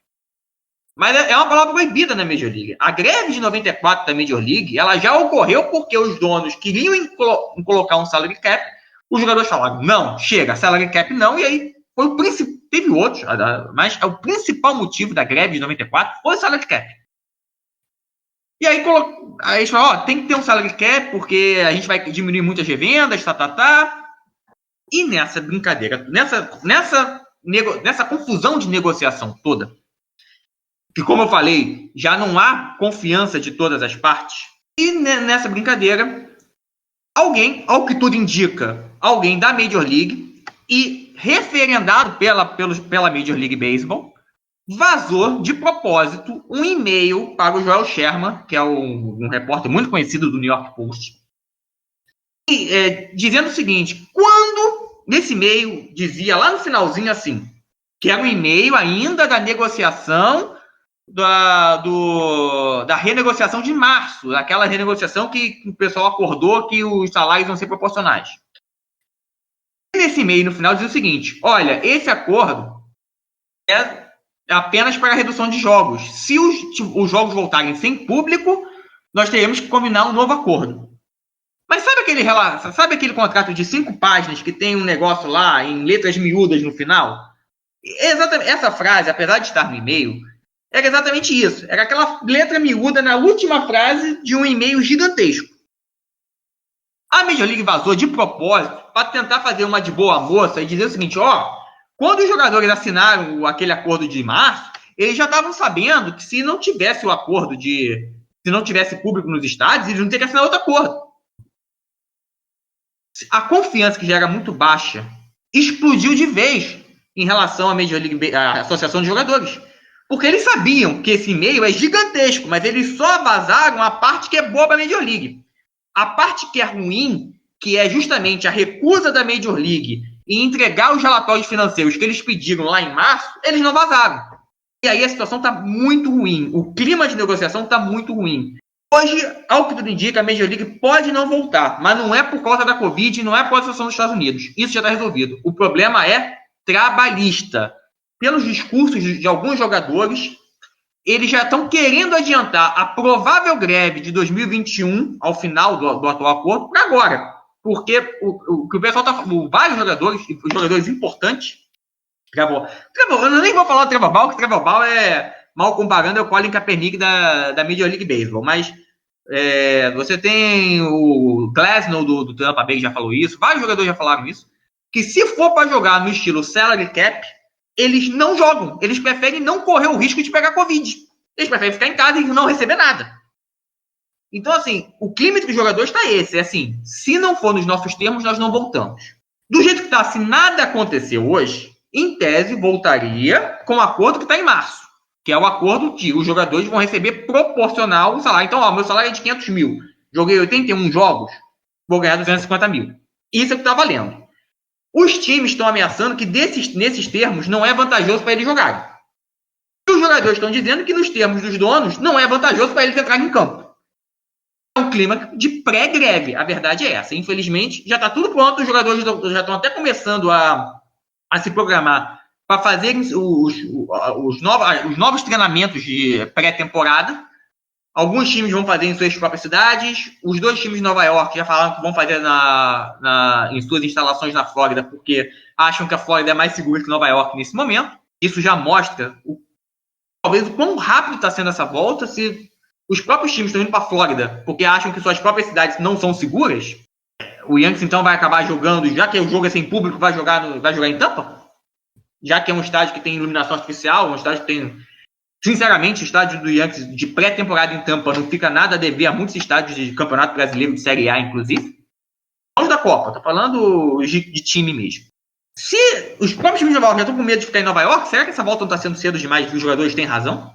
Mas é uma palavra proibida na Major League. A greve de 94 da Major League, ela já ocorreu porque os donos queriam colocar um salary cap. Os jogadores falaram, não, chega, salary cap não. E aí, teve outros, mas o principal motivo da greve de 94 foi o salary cap. E aí eles falaram, tem que ter um salary cap porque a gente vai diminuir muitas revendas, E nessa brincadeira, nessa confusão de negociação toda, que, como eu falei, já não há confiança de todas as partes, e nessa brincadeira, alguém, ao que tudo indica, alguém da Major League, e referendado pela Major League Baseball, vazou de propósito um e-mail para o Joel Sherman, que é um repórter muito conhecido do New York Post, dizendo o seguinte, nesse e-mail dizia lá no finalzinho assim, que era um e-mail ainda da negociação da renegociação de março, aquela renegociação que o pessoal acordou que os salários vão ser proporcionais. E nesse e-mail, no final, diz o seguinte, olha, esse acordo é apenas para a redução de jogos. Se os jogos voltarem sem público, nós teremos que combinar um novo acordo. Mas sabe aquele contrato de 5 páginas que tem um negócio lá em letras miúdas no final? Exatamente, essa frase, apesar de estar no e-mail, era exatamente isso. Era aquela letra miúda na última frase de um e-mail gigantesco. A Major League vazou de propósito para tentar fazer uma de boa moça e dizer o seguinte, quando os jogadores assinaram aquele acordo de março, eles já estavam sabendo que se não tivesse o acordo se não tivesse público nos estádios, eles não teriam que assinar outro acordo. A confiança, que já era muito baixa, explodiu de vez em relação à Major League, à Associação de Jogadores. Porque eles sabiam que esse e-mail é gigantesco, mas eles só vazaram a parte que é boa para a Major League. A parte que é ruim, que é justamente a recusa da Major League em entregar os relatórios financeiros que eles pediram lá em março, eles não vazaram. E aí a situação está muito ruim. O clima de negociação está muito ruim. Hoje, ao que tudo indica, a Major League pode não voltar, mas não é por causa da Covid, não é por causa da situação dos Estados Unidos. Isso já está resolvido. O problema é trabalhista. Pelos discursos de alguns jogadores, eles já estão querendo adiantar a provável greve de 2021, ao final do atual acordo, para agora. Porque o pessoal vários jogadores importantes, eu nem vou falar do Trevor Bauer, que o Trevor Bauer é, mal comparando, é o Colin Kaepernick da Major League Baseball, mas você tem o Glasnow do Tampa Bay, que já falou isso, vários jogadores já falaram isso, que se for para jogar no estilo salary cap, eles não jogam, eles preferem não correr o risco de pegar Covid, eles preferem ficar em casa e não receber nada. Então, assim, o clima entre os jogadores está esse, assim, se não for nos nossos termos, nós não voltamos. Do jeito que está, se nada acontecer hoje, em tese, voltaria com o acordo que está em março, que é o acordo que os jogadores vão receber proporcional ao salário. Então, meu salário é de 500 mil, joguei 81 jogos, vou ganhar 250 mil. Isso é o que está valendo. Os times estão ameaçando que nesses termos não é vantajoso para eles jogarem. E os jogadores estão dizendo que nos termos dos donos não é vantajoso para eles entrarem em campo. um clima de pré-greve. A verdade é essa. Infelizmente, já está tudo pronto, os jogadores já estão até começando a se programar para fazer os novos treinamentos de pré-temporada. Alguns times vão fazer em suas próprias cidades. Os 2 times de Nova York já falaram que vão fazer em suas instalações na Flórida, porque acham que a Flórida é mais segura que Nova York nesse momento. Isso já mostra talvez o quão rápido está sendo essa volta. Se os próprios times estão indo para a Flórida porque acham que suas próprias cidades não são seguras, o Yankees então vai acabar jogando, já que o jogo é sem público, vai jogar em Tampa? Já que é um estádio que tem iluminação artificial, um estádio que tem... Sinceramente, o estádio do Yankees de pré-temporada em Tampa não fica nada a dever a muitos estádios de Campeonato Brasileiro de Série A, inclusive. Longe da Copa, tô falando de time mesmo. Se os próprios times de Nova York já estão com medo de ficar em Nova York, será que essa volta não está sendo cedo demais e os jogadores têm razão?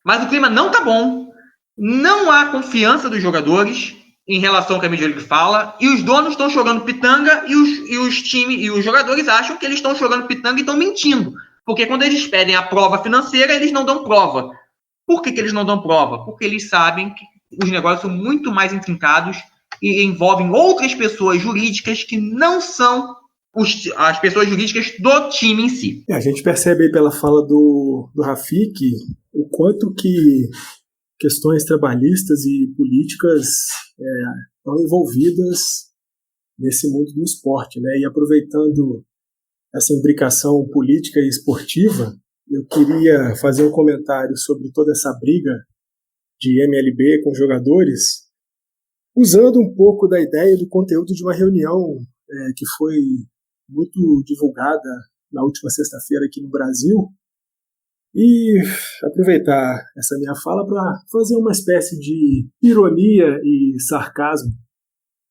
Mas o clima não tá bom, não há confiança dos jogadores em relação ao que a Major League fala, e os donos estão jogando pitanga e os times e os jogadores acham que eles estão jogando pitanga e estão mentindo. Porque quando eles pedem a prova financeira, eles não dão prova. Por que eles não dão prova? Porque eles sabem que os negócios são muito mais intrincados e envolvem outras pessoas jurídicas que não são as pessoas jurídicas do time em si. A gente percebe aí pela fala do Rafik o quanto que questões trabalhistas e políticas estão envolvidas nesse mundo do esporte, né? E aproveitando essa imbricação política e esportiva, eu queria fazer um comentário sobre toda essa briga de MLB com jogadores, usando um pouco da ideia do conteúdo de uma reunião que foi muito divulgada na última sexta-feira aqui no Brasil, e aproveitar essa minha fala para fazer uma espécie de ironia e sarcasmo,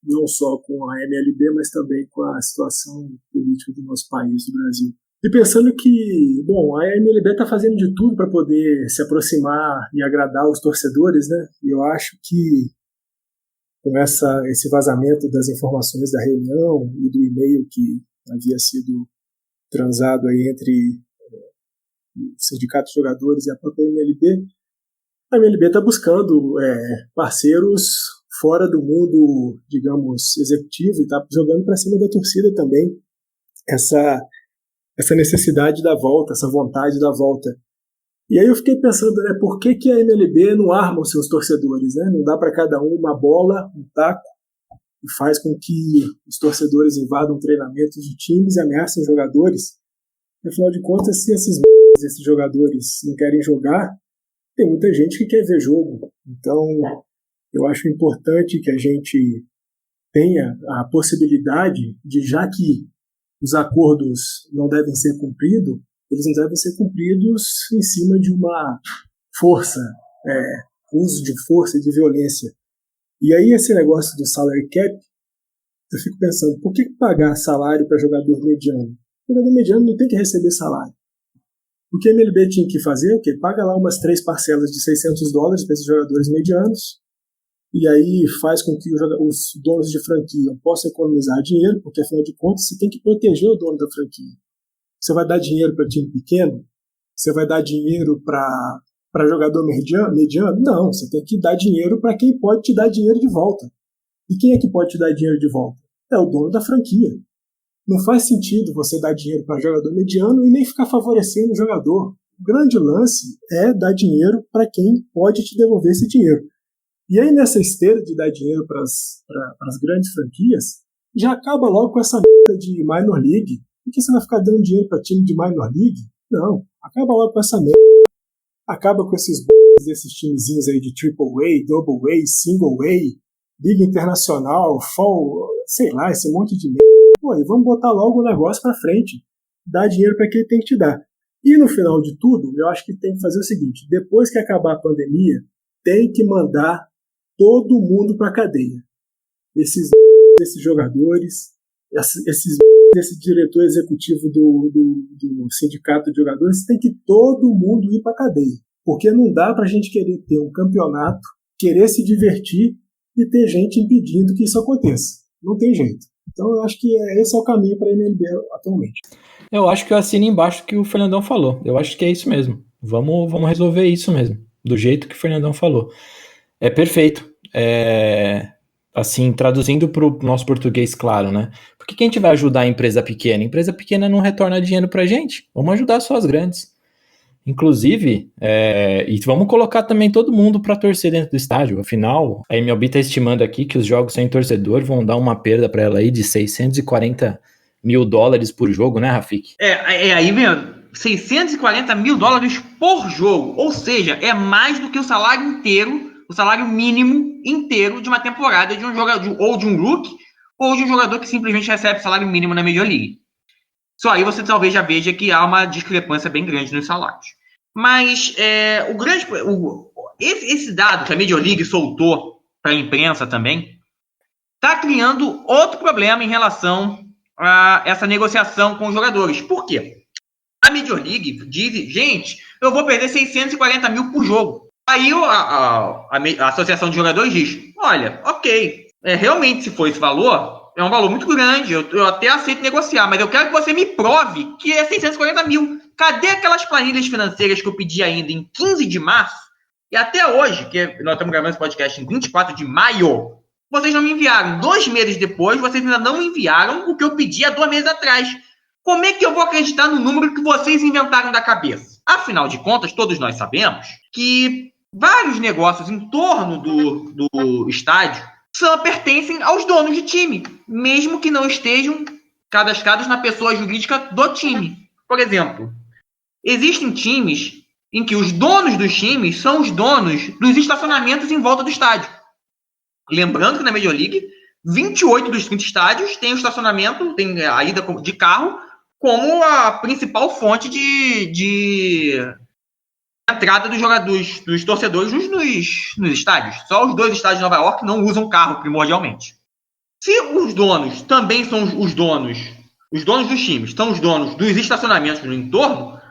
não só com a MLB, mas também com a situação política do nosso país, do Brasil. E pensando que, bom, a MLB está fazendo de tudo para poder se aproximar e agradar os torcedores, né? E eu acho que com esse vazamento das informações da reunião e do e-mail que havia sido transado aí entre o Sindicato de Jogadores e a própria MLB, a MLB está buscando parceiros fora do mundo, digamos, executivo, e está jogando para cima da torcida também essa necessidade da volta, essa vontade da volta. E aí eu fiquei pensando, né, por que a MLB não arma os seus torcedores, né? Não dá para cada um uma bola, um taco, e faz com que os torcedores invadam treinamentos de times e ameacem jogadores. Afinal de contas, se esses jogadores não querem jogar, tem muita gente que quer ver jogo. Então, eu acho importante que a gente tenha a possibilidade de, já que os acordos não devem ser cumpridos, eles não devem ser cumpridos em cima de uma força, uso de força e de violência. E aí esse negócio do salary cap, eu fico pensando, por que pagar salário para jogador mediano? O jogador mediano não tem que receber salário. O que a MLB tinha que fazer é o quê? Paga lá umas 3 parcelas de $600 para esses jogadores medianos, e aí faz com que os donos de franquia possam economizar dinheiro, porque afinal de contas você tem que proteger o dono da franquia. Você vai dar dinheiro para time pequeno? Você vai dar dinheiro para jogador mediano? Não, você tem que dar dinheiro para quem pode te dar dinheiro de volta. E quem é que pode te dar dinheiro de volta? É o dono da franquia. Não faz sentido você dar dinheiro para jogador mediano e nem ficar favorecendo o jogador. O grande lance é dar dinheiro para quem pode te devolver esse dinheiro. E aí, nessa esteira de dar dinheiro para as grandes franquias, já acaba logo com essa merda de minor league. Por que você vai ficar dando dinheiro para time de minor league? Não, acaba logo com essa merda. Acaba com esses timezinhos aí de Triple A, Double A, Single A, Liga Internacional, Fall, sei lá, esse monte de merda. Pô, e vamos botar logo o negócio para frente. Dar dinheiro para quem tem que te dar. E no final de tudo, eu acho que tem que fazer o seguinte: depois que acabar a pandemia, tem que mandar todo mundo para a cadeia. Esses jogadores, esse diretor executivo do Sindicato de Jogadores, tem que todo mundo ir para a cadeia. Porque não dá para a gente querer ter um campeonato, querer se divertir e ter gente impedindo que isso aconteça. Não tem jeito. Então eu acho que esse é o caminho para a MLB atualmente. Eu acho que eu assino embaixo do que o Fernandão falou. Eu acho que é isso mesmo. Vamos resolver isso mesmo. Do jeito que o Fernandão falou. É perfeito. assim, traduzindo para o nosso português claro, né? Por que a gente vai ajudar a empresa pequena? A empresa pequena não retorna dinheiro para a gente. Vamos ajudar só as grandes. Inclusive, e vamos colocar também todo mundo para torcer dentro do estádio. Afinal, a MLB está estimando aqui que os jogos sem torcedor vão dar uma perda para ela aí de $640 mil por jogo, né, Rafik? Aí mesmo, $640 mil por jogo. Ou seja, é mais do que o salário inteiro, o salário mínimo inteiro de uma temporada de um jogador, ou de um rookie, ou de um jogador que simplesmente recebe salário mínimo na Major League. Só aí você talvez já veja que há uma discrepância bem grande nos salários. Mas esse dado que a Major League soltou para a imprensa também está criando outro problema em relação a essa negociação com os jogadores. Por quê? A Major League diz, gente, eu vou perder 640 mil por jogo. Aí a Associação de Jogadores diz, olha, ok, realmente se for esse valor, é um valor muito grande, eu até aceito negociar, mas eu quero que você me prove que é 640 mil. Cadê aquelas planilhas financeiras que eu pedi ainda em 15 de março? E até hoje, que nós estamos gravando esse podcast em 24 de maio, vocês não me enviaram. 2 meses depois, vocês ainda não me enviaram o que eu pedi há 2 meses atrás. Como é que eu vou acreditar no número que vocês inventaram da cabeça? Afinal de contas, todos nós sabemos que vários negócios em torno do estádio pertencem aos donos de time, mesmo que não estejam cadastrados na pessoa jurídica do time. Por exemplo, existem times em que os donos dos times são os donos dos estacionamentos em volta do estádio. Lembrando que na Major League, 28 dos 30 estádios têm o estacionamento, tem a ida de carro, como a principal fonte de entrada dos jogadores, dos torcedores nos estádios. Só os 2 estádios de Nova York não usam carro primordialmente. Se os donos também são os donos dos times, são os donos dos estacionamentos no entorno,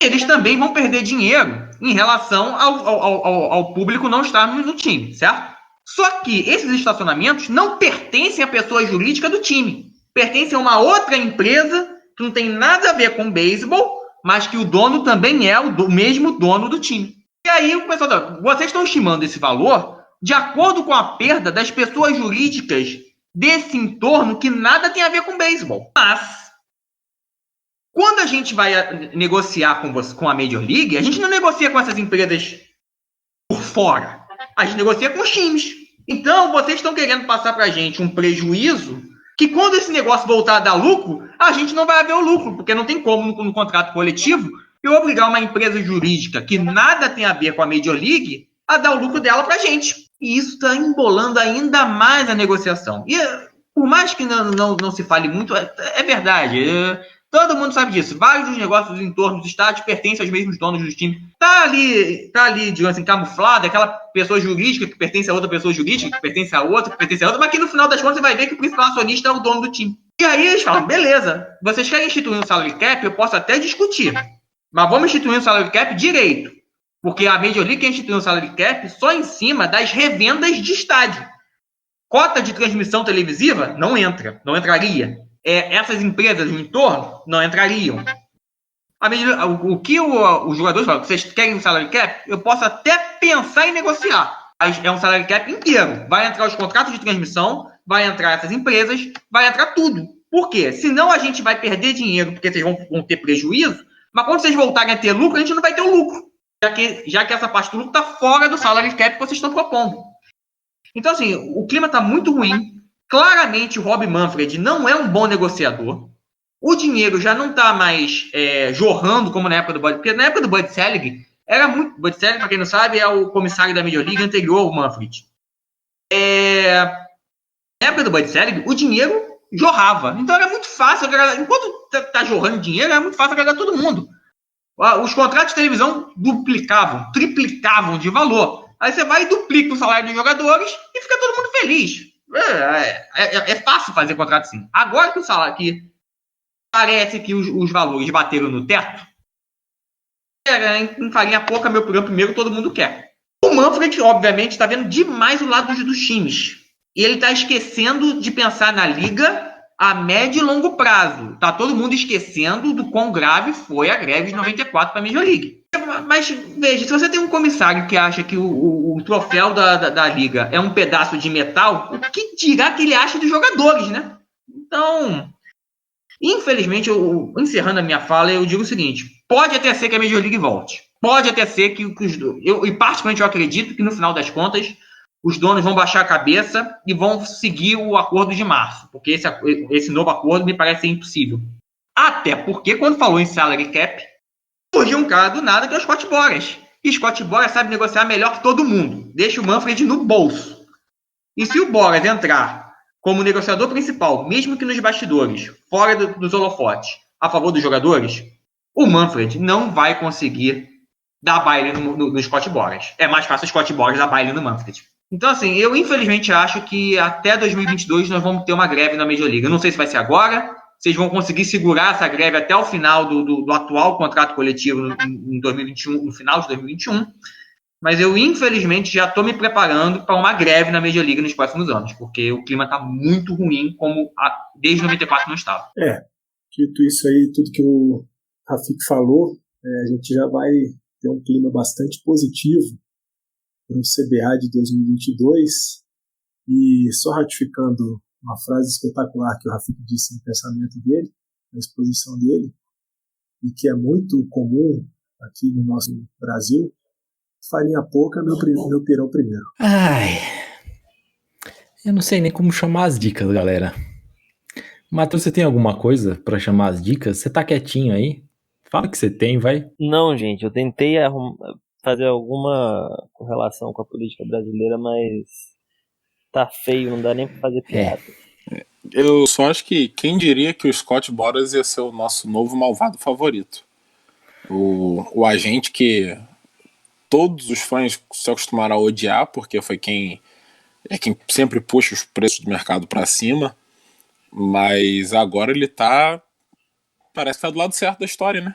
eles também vão perder dinheiro em relação ao público não estar no time, certo? Só que esses estacionamentos não pertencem à pessoa jurídica do time. Pertencem a uma outra empresa que não tem nada a ver com beisebol, mas que o dono também é o mesmo dono do time. E aí o pessoal, vocês estão estimando esse valor de acordo com a perda das pessoas jurídicas desse entorno que nada tem a ver com beisebol. Mas, quando a gente vai negociar com a Major League, a gente não negocia com essas empresas por fora. A gente negocia com os times. Então, vocês estão querendo passar para a gente um prejuízo que quando esse negócio voltar a dar lucro, a gente não vai ver o lucro, porque não tem como no contrato coletivo eu obrigar uma empresa jurídica que nada tem a ver com a Major League a dar o lucro dela para a gente. E isso está embolando ainda mais a negociação. E por mais que não se fale muito, é verdade. Todo mundo sabe disso. Vários dos negócios em torno dos estádios pertencem aos mesmos donos dos times. Tá ali, digamos assim, camuflado, aquela pessoa jurídica que pertence a outra pessoa jurídica, que pertence a outra, mas que no final das contas você vai ver que o principal acionista é o dono do time. E aí eles falam, beleza, vocês querem instituir um salary cap? Eu posso até discutir. Mas vamos instituir um salary cap direito. Porque a Major League quer instituir um salary cap só em cima das revendas de estádio. Cota de transmissão televisiva não entraria. Essas empresas no entorno não entrariam. O que os jogadores falam, vocês querem um salary cap? Eu posso até pensar em negociar. Mas é um salary cap inteiro. Vai entrar os contratos de transmissão, vai entrar essas empresas, vai entrar tudo. Por quê? Senão a gente vai perder dinheiro, porque vocês vão ter prejuízo, mas quando vocês voltarem a ter lucro, a gente não vai ter o lucro. Já que essa parte do lucro está fora do salary cap que vocês estão propondo. Então, assim, o clima está muito ruim. Claramente, o Rob Manfred não é um bom negociador. O dinheiro já não está mais jorrando como na época do Bud. Porque na época do Bud Selig, era muito... Bud Selig, para quem não sabe, é o comissário da Major League anterior ao Manfred. Na época do Bud Selig, o dinheiro jorrava. Então era muito fácil. Enquanto está jorrando dinheiro, era muito fácil agradar todo mundo. Os contratos de televisão duplicavam, triplicavam de valor. Aí você vai e duplica o salário dos jogadores e fica todo mundo feliz. É fácil fazer contrato assim. Agora que o salário que parece que os valores bateram no teto, em farinha pouca, meu programa primeiro todo mundo quer. O Manfred, obviamente, está vendo demais o lado dos times. E ele está esquecendo de pensar na liga a médio e longo prazo. Está todo mundo esquecendo do quão grave foi a greve de 94 para a Major League. Mas, veja, se você tem um comissário que acha que o troféu da liga é um pedaço de metal, o que dirá que ele acha dos jogadores, né? Então, infelizmente, encerrando a minha fala, eu digo o seguinte: pode até ser que a Major League volte. Pode até ser que os donos... E particularmente eu acredito que no final das contas os donos vão baixar a cabeça e vão seguir o acordo de março, porque esse novo acordo me parece impossível. Até porque, quando falou em salary cap, surgiu um cara do nada que é o Scott Boras. E Scott Boras sabe negociar melhor que todo mundo. Deixa o Manfred no bolso. E se o Boras entrar como negociador principal, mesmo que nos bastidores, fora dos holofotes, a favor dos jogadores, o Manfred não vai conseguir dar baile no Scott Boras. É mais fácil o Scott Boras dar baile no Manfred. Então, assim, eu infelizmente acho que até 2022 nós vamos ter uma greve na Major League. Eu não sei se vai ser agora, vocês vão conseguir segurar essa greve até o final do atual contrato coletivo em 2021, no final de 2021, mas eu, infelizmente, já estou me preparando para uma greve na Major League nos próximos anos, porque o clima está muito ruim, como desde 94 não estava. Dito isso aí, tudo que o Rafik falou, a gente já vai ter um clima bastante positivo para o CBA de 2022, e só ratificando uma frase espetacular que o Rafik disse no pensamento dele, na exposição dele, e que é muito comum aqui no nosso Brasil: farinha pouca, meu pirão primeiro. Ai, eu não sei nem como chamar as dicas, galera. Matheus, você tem alguma coisa pra chamar as dicas? Você tá quietinho aí? Fala que você tem, vai. Não, gente, eu tentei fazer alguma correlação com a política brasileira, mas tá feio, não dá nem pra fazer piada. Eu só acho que quem diria que o Scott Boras ia ser o nosso novo malvado favorito. O agente que todos os fãs se acostumaram a odiar, porque foi quem sempre puxa os preços do mercado para cima, mas agora ele parece que tá do lado certo da história, né?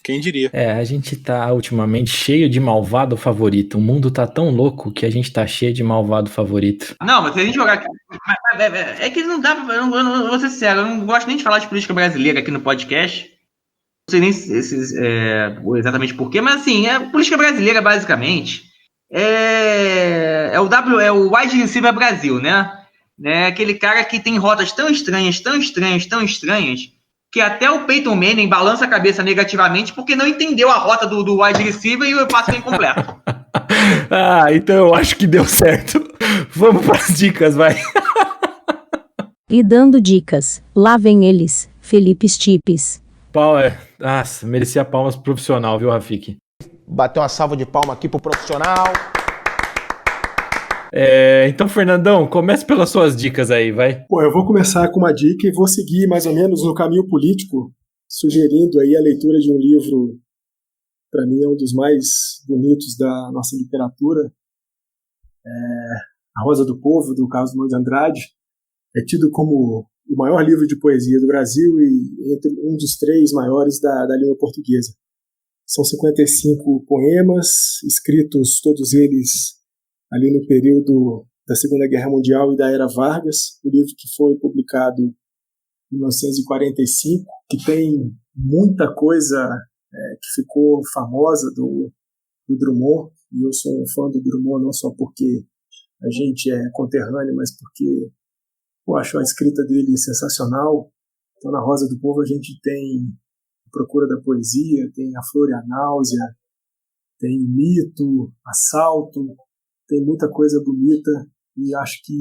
Quem diria? A gente tá ultimamente cheio de malvado favorito. O mundo tá tão louco que a gente tá cheio de malvado favorito. Não, mas se a gente jogar aqui... É que não dá pra... Eu vou ser sério, eu não gosto nem de falar de política brasileira aqui no podcast. Não sei nem exatamente porquê, mas assim, a política brasileira, basicamente, é o wide receiver Brasil, né? Aquele cara que tem rotas tão estranhas, que até o Peyton Manning balança a cabeça negativamente porque não entendeu a rota do wide receiver e o passe foi incompleto. Então eu acho que deu certo. Vamos para as dicas, vai. E dando dicas, lá vem eles, Felipe Stipes. Nossa, merecia palmas pro profissional, viu, Rafik? Bateu uma salva de palma aqui pro profissional. Então, Fernandão, comece pelas suas dicas aí, vai. Eu vou começar com uma dica e vou seguir mais ou menos no caminho político, sugerindo aí a leitura de um livro, para mim é um dos mais bonitos da nossa literatura, A Rosa do Povo, do Carlos Drummond de Andrade. É tido como o maior livro de poesia do Brasil e entre um dos 3 maiores da língua portuguesa. São 55 poemas, escritos todos eles ali no período da Segunda Guerra Mundial e da Era Vargas, o livro que foi publicado em 1945, que tem muita coisa que ficou famosa do Drummond, e eu sou um fã do Drummond não só porque a gente é conterrâneo, mas porque eu acho a escrita dele sensacional. Então, na Rosa do Povo a gente tem a Procura da Poesia, tem A Flor e a Náusea, tem o Mito, Assalto, tem muita coisa bonita, e acho que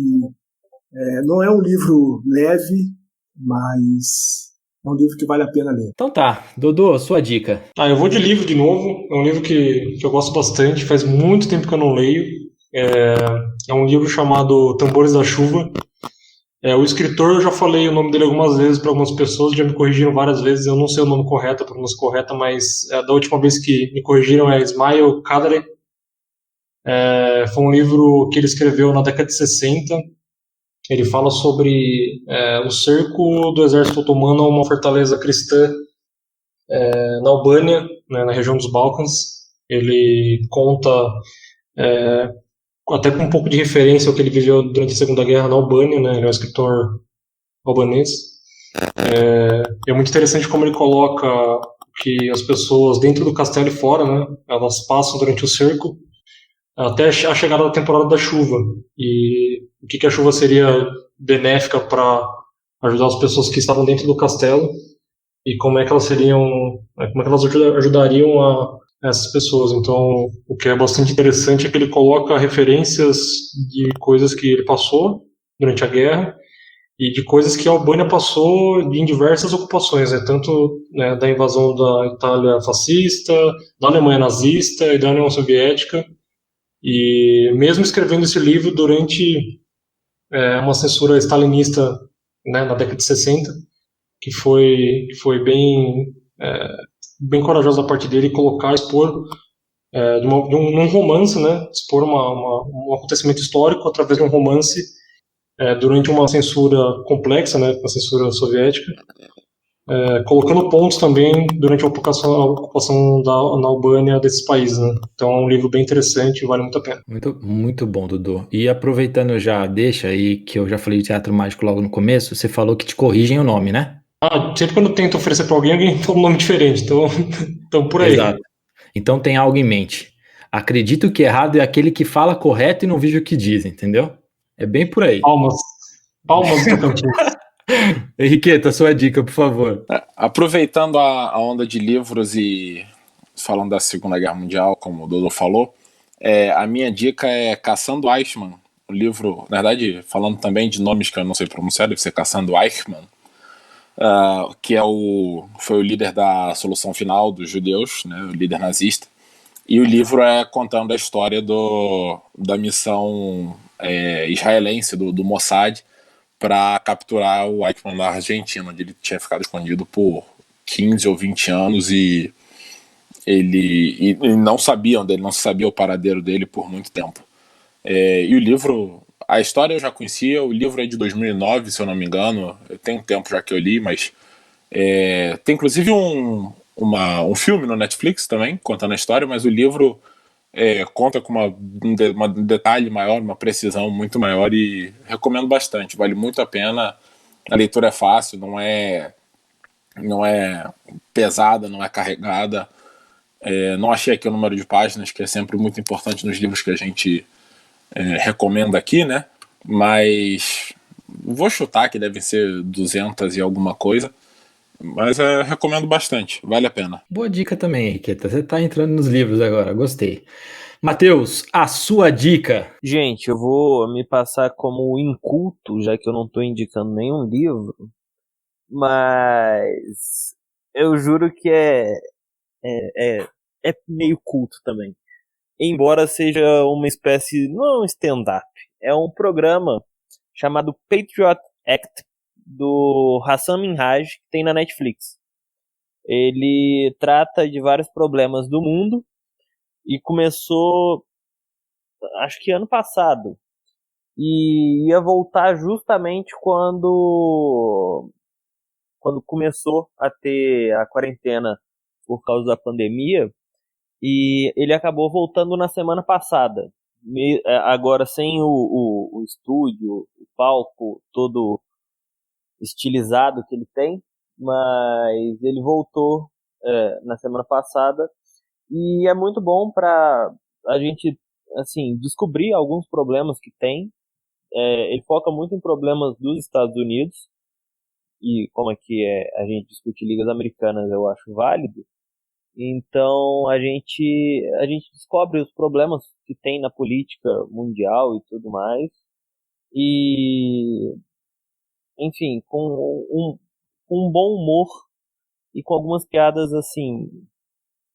não é um livro leve, mas é um livro que vale a pena ler. Então tá, Dodô, sua dica. Eu vou de livro de novo. É um livro que eu gosto bastante, faz muito tempo que eu não leio. É um livro chamado Tambores da Chuva. O escritor, eu já falei o nome dele algumas vezes para algumas pessoas, já me corrigiram várias vezes, eu não sei o nome correto, a pronúncia correta, mas da última vez que me corrigiram é Ismail Kadare. Foi um livro que ele escreveu na década de 60. Ele fala sobre o cerco do exército otomano a uma fortaleza cristã na Albânia, né, na região dos Balcãs. Ele conta, até com um pouco de referência ao que ele viveu durante a Segunda Guerra na Albânia, né? Ele é um escritor albanês. É muito interessante como ele coloca o que as pessoas dentro do castelo e fora, né, elas passam durante o cerco até a chegada da temporada da chuva. E o que a chuva seria benéfica para ajudar as pessoas que estavam dentro do castelo e como é que elas ajudariam essas pessoas. Então, o que é bastante interessante é que ele coloca referências de coisas que ele passou durante a guerra e de coisas que a Albânia passou em diversas ocupações, né? Tanto, né, da invasão da Itália fascista, da Alemanha nazista e da União Soviética. E mesmo escrevendo esse livro durante uma censura stalinista, né, na década de 60, que foi bem corajosa da parte dele colocar, expor num romance, né, expor um acontecimento histórico através de um romance durante uma censura complexa, né, uma censura soviética, colocando pontos também durante a ocupação na Albânia desses países, né? Então é um livro bem interessante e vale muito a pena. Muito, muito bom, Dudu. E aproveitando já, deixa aí que eu já falei de teatro mágico logo no começo, você falou que te corrigem o nome, né? Sempre quando eu tento oferecer para alguém fala um nome diferente, então por aí. Exato. Então tem algo em mente. Acredito que errado é aquele que fala correto e não vejo o que diz, entendeu? É bem por aí. Palmas do Tocantins. Henriqueta, sua dica, por favor. Aproveitando a onda de livros e falando da Segunda Guerra Mundial, como o Dodo falou, a minha dica é Caçando Eichmann, o livro, na verdade, falando também de nomes que eu não sei pronunciar, deve ser Caçando Eichmann, que foi o líder da Solução Final dos judeus, né, o líder nazista, e o livro é contando a história da missão israelense do Mossad para capturar o Eichmann na Argentina, onde ele tinha ficado escondido por 15 ou 20 anos e não sabia onde ele, não sabia o paradeiro dele por muito tempo. E o livro, a história eu já conhecia, o livro é de 2009, se eu não me engano, tem um tempo já que eu li, mas tem inclusive um filme no Netflix também, contando a história, mas o livro conta com um detalhe maior, uma precisão muito maior e recomendo bastante, vale muito a pena, a leitura é fácil, não é pesada, não é carregada, não achei aqui o número de páginas, que é sempre muito importante nos livros que a gente recomenda aqui, né, mas vou chutar que devem ser 200 e alguma coisa, mas recomendo bastante, vale a pena. Boa dica também, Henriqueta. Você tá entrando nos livros agora, gostei. Matheus, a sua dica. Gente, eu vou me passar como inculto, já que eu não tô indicando nenhum livro, mas eu juro que é meio culto também. Embora seja uma espécie, não é um stand-up, é um programa chamado Patriot Act, do Hassan Minhaj, que tem na Netflix. Ele trata de vários problemas do mundo e começou, acho que ano passado, e ia voltar justamente quando começou a ter a quarentena por causa da pandemia, e ele acabou voltando na semana passada, agora sem o estúdio, o palco todo estilizado que ele tem, mas ele voltou na semana passada e é muito bom para a gente assim descobrir alguns problemas que tem. Ele foca muito em problemas dos Estados Unidos e como é que a gente discute ligas americanas, eu acho válido. Então a gente descobre os problemas que tem na política mundial e tudo mais, e enfim, com um bom humor e com algumas piadas assim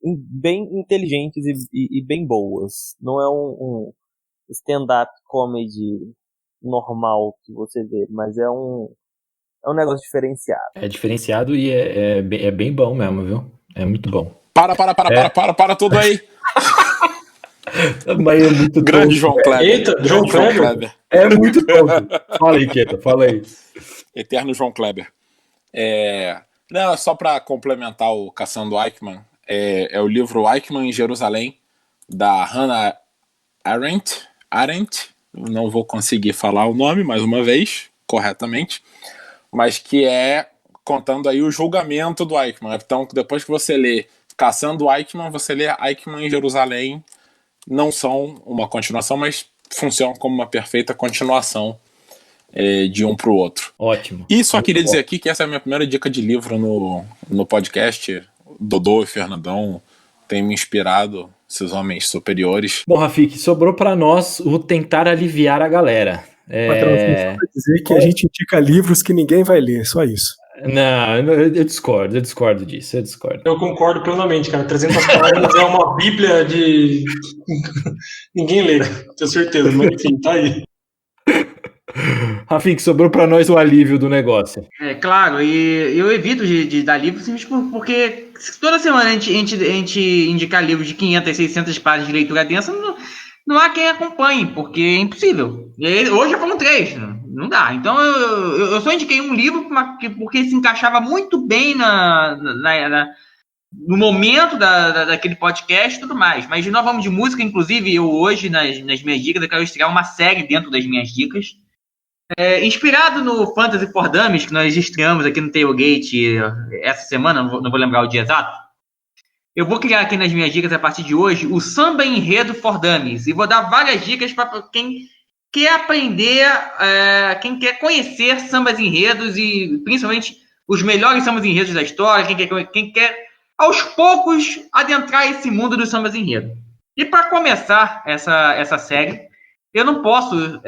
bem inteligentes e bem boas. Não é um stand-up comedy normal que você vê, mas é um negócio diferenciado. É diferenciado e é bem bom mesmo, viu? É muito bom. Para tudo aí. Mas é muito grande João Kleber. Eita, João Kleber. É muito bom. Fala aí, Queta, fala aí. Eterno João Kleber. Não, só para complementar o Caçando Eichmann, é o livro Eichmann em Jerusalém, da Hannah Arendt, não vou conseguir falar o nome mais uma vez, corretamente, mas que contando aí o julgamento do Eichmann. Então, depois que você lê Caçando Eichmann, você lê Eichmann em Jerusalém. Não são uma continuação, mas funcionam como uma perfeita continuação de um para o outro. Ótimo. E só queria dizer aqui que essa é a minha primeira dica de livro no podcast. Dodô e Fernandão têm me inspirado, esses homens superiores. Bom, Rafik, sobrou para nós o tentar aliviar a galera. Patrão, só pra dizer que a gente indica livros que ninguém vai ler, só isso. Não, eu discordo disso, Eu concordo plenamente, cara. 300 páginas é uma bíblia de... Ninguém lê, tenho certeza, mas enfim, tá aí. Rafik, sobrou para nós o alívio do negócio. É claro, e eu evito de dar livros porque toda semana a gente indicar livros de 500, 600 páginas de leitura densa, não há quem acompanhe, porque é impossível. E hoje já foram 3, não dá. Então eu só indiquei um livro porque se encaixava muito bem no momento daquele podcast e tudo mais. Mas nós vamos de música, inclusive eu hoje, nas minhas dicas, eu quero estrear uma série dentro das minhas dicas. Inspirado no Fantasy for Dummies, que nós estreamos aqui no Tailgate essa semana, não vou lembrar o dia exato. Eu vou criar aqui nas minhas dicas, a partir de hoje, o Samba Enredo for Dummies. E vou dar várias dicas para quem quer aprender, quem quer conhecer sambas enredos e principalmente os melhores sambas enredos da história, quem quer aos poucos adentrar esse mundo dos sambas enredos. E para começar essa série, eu não posso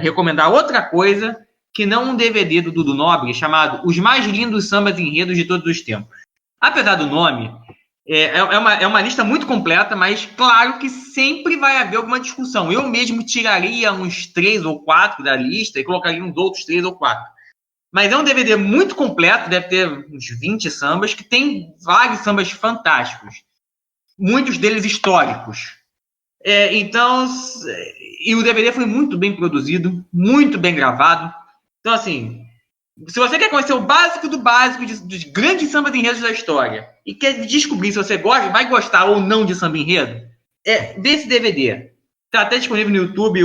recomendar outra coisa que não um DVD do Dudu Nobre chamado Os Mais Lindos Sambas Enredos de Todos os Tempos. Apesar do nome, é uma lista muito completa, mas claro que sempre vai haver alguma discussão. Eu mesmo tiraria uns 3 ou 4 da lista e colocaria uns outros 3 ou 4. Mas é um DVD muito completo, deve ter uns 20 sambas, que tem vários sambas fantásticos. Muitos deles históricos. E o DVD foi muito bem produzido, muito bem gravado. Então, assim, se você quer conhecer o básico do básico dos grandes sambas enredos da história e quer descobrir se você vai gostar ou não de samba enredo, vê esse DVD. Está até disponível no YouTube,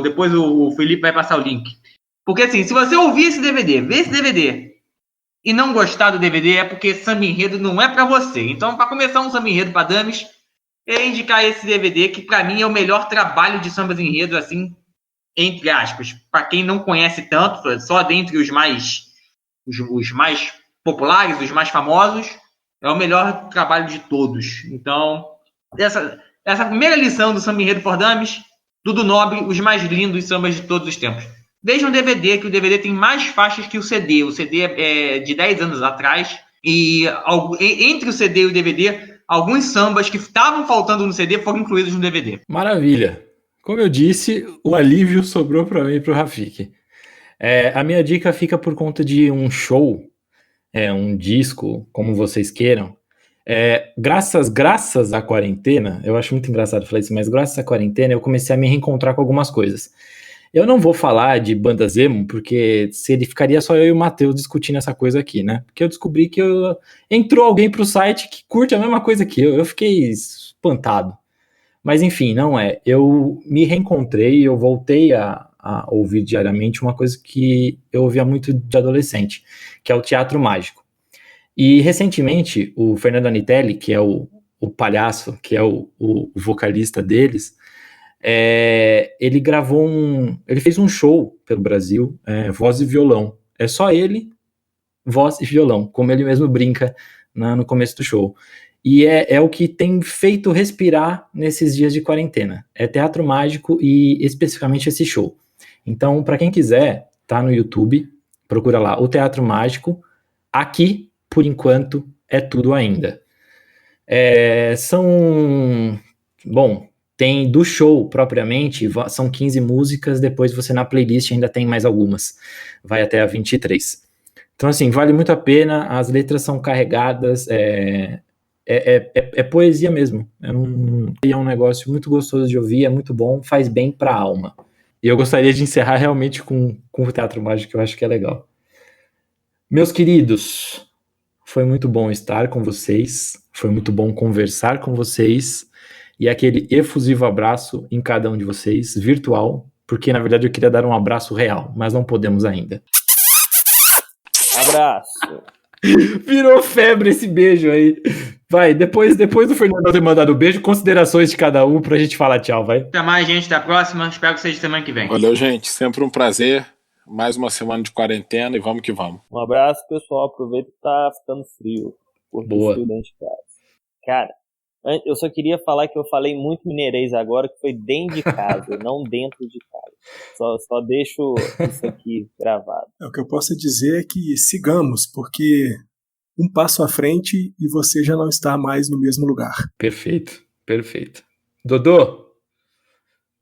depois o Felipe vai passar o link. Porque, assim, se você ouvir esse DVD, ver esse DVD e não gostar do DVD, é porque samba enredo não é para você. Então, para começar um samba enredo para dames, indicar esse DVD, que para mim é o melhor trabalho de sambas enredos, assim, entre aspas. Para quem não conhece tanto, só dentre os mais populares, os mais famosos, é o melhor trabalho de todos. Então, essa primeira lição do Samba Enredo for Dummies, Dudu Nobre, os mais lindos sambas de todos os tempos. Vejam o DVD, que o DVD tem mais faixas que o CD. O CD é de 10 anos atrás, e entre o CD e o DVD, alguns sambas que estavam faltando no CD foram incluídos no DVD. Maravilha. Como eu disse, o alívio sobrou para mim e para o Rafik. A minha dica fica por conta de um show, um disco, como vocês queiram. Graças à quarentena, eu acho muito engraçado falar isso, mas graças à quarentena eu comecei a me reencontrar com algumas coisas. Eu não vou falar de bandas emo, porque ficaria só eu e o Matheus discutindo essa coisa aqui, né? Porque eu descobri que entrou alguém pro site que curte a mesma coisa que eu. Eu fiquei espantado. Mas enfim, não é. Eu me reencontrei, eu voltei a ouvir diariamente uma coisa que eu ouvia muito de adolescente, que é o teatro mágico. E recentemente, o Fernando Anitelli, que é o palhaço, que é o vocalista deles, ele fez um show pelo Brasil, voz e violão. É só ele, voz e violão, como ele mesmo brinca no começo do show. E é o que tem feito respirar nesses dias de quarentena. É teatro mágico e especificamente esse show. Então, para quem quiser, tá no YouTube, procura lá, o Teatro Mágico. Aqui, por enquanto, é tudo ainda. Tem do show propriamente, são 15 músicas, depois você na playlist ainda tem mais algumas, vai até a 23. Então assim, vale muito a pena, as letras são carregadas, é poesia mesmo, é um negócio muito gostoso de ouvir, é muito bom, faz bem pra alma. E eu gostaria de encerrar realmente com o Teatro Mágico, que eu acho que é legal. Meus queridos, foi muito bom estar com vocês, foi muito bom conversar com vocês, e aquele efusivo abraço em cada um de vocês, virtual, porque na verdade eu queria dar um abraço real, mas não podemos ainda. Abraço. Virou febre esse beijo aí. Vai, depois do Fernando ter mandado o beijo, considerações de cada um pra gente falar tchau, vai. Até mais, gente. Até a próxima. Espero que seja semana que vem. Valeu, gente. Sempre um prazer. Mais uma semana de quarentena e vamos que vamos. Um abraço, pessoal. Aproveita que tá ficando frio. Boa. Frio dentro de casa. Cara, eu só queria falar que eu falei muito mineirês agora, que foi dentro de casa, não dentro de casa. Só deixo isso aqui gravado. O que eu posso dizer é que sigamos, porque um passo à frente e você já não está mais no mesmo lugar. Perfeito, perfeito. Dodô,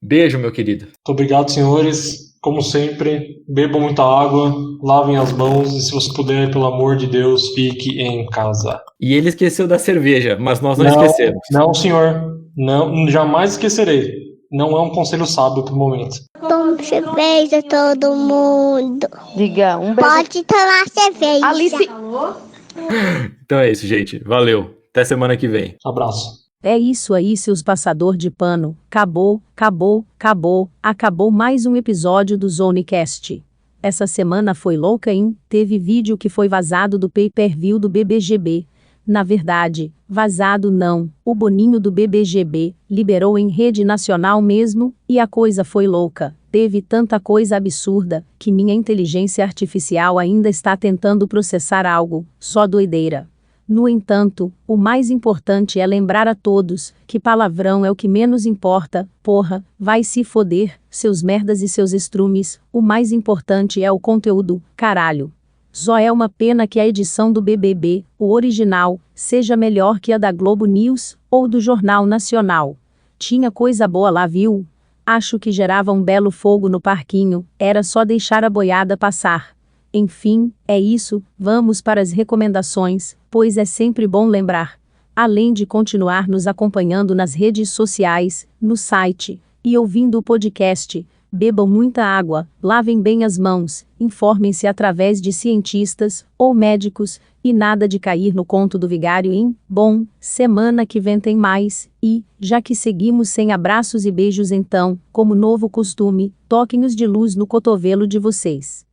beijo, meu querido. Muito obrigado, senhores. Como sempre, bebam muita água, lavem as mãos e, se você puder, pelo amor de Deus, fique em casa. E ele esqueceu da cerveja, mas nós não esquecemos. Não, senhor. Não, jamais esquecerei. Não é um conselho sábio pro momento. Toma cerveja, todo mundo. Diga, um beijo. Pode tomar cerveja. Alice. Então é isso, gente. Valeu. Até semana que vem. Abraço. É isso aí, seus passador de pano. Acabou mais um episódio do Zonecast. Essa semana foi louca, hein? Teve vídeo que foi vazado do pay-per-view do BBGB. Na verdade, vazado não, o Boninho do BBGB liberou em rede nacional mesmo, e a coisa foi louca. Teve tanta coisa absurda, que minha inteligência artificial ainda está tentando processar algo, só doideira. No entanto, o mais importante é lembrar a todos, que palavrão é o que menos importa, porra, vai se foder, seus merdas e seus estrumes, o mais importante é o conteúdo, caralho. Só é uma pena que a edição do BBB, o original, seja melhor que a da Globo News, ou do Jornal Nacional. Tinha coisa boa lá, viu? Acho que gerava um belo fogo no parquinho, era só deixar a boiada passar. Enfim, é isso, vamos para as recomendações, pois é sempre bom lembrar. Além de continuar nos acompanhando nas redes sociais, no site, e ouvindo o podcast, bebam muita água, lavem bem as mãos, informem-se através de cientistas ou médicos, e nada de cair no conto do vigário bom, semana que vem tem mais, e, já que seguimos sem abraços e beijos então, como novo costume, toquem os de luz no cotovelo de vocês.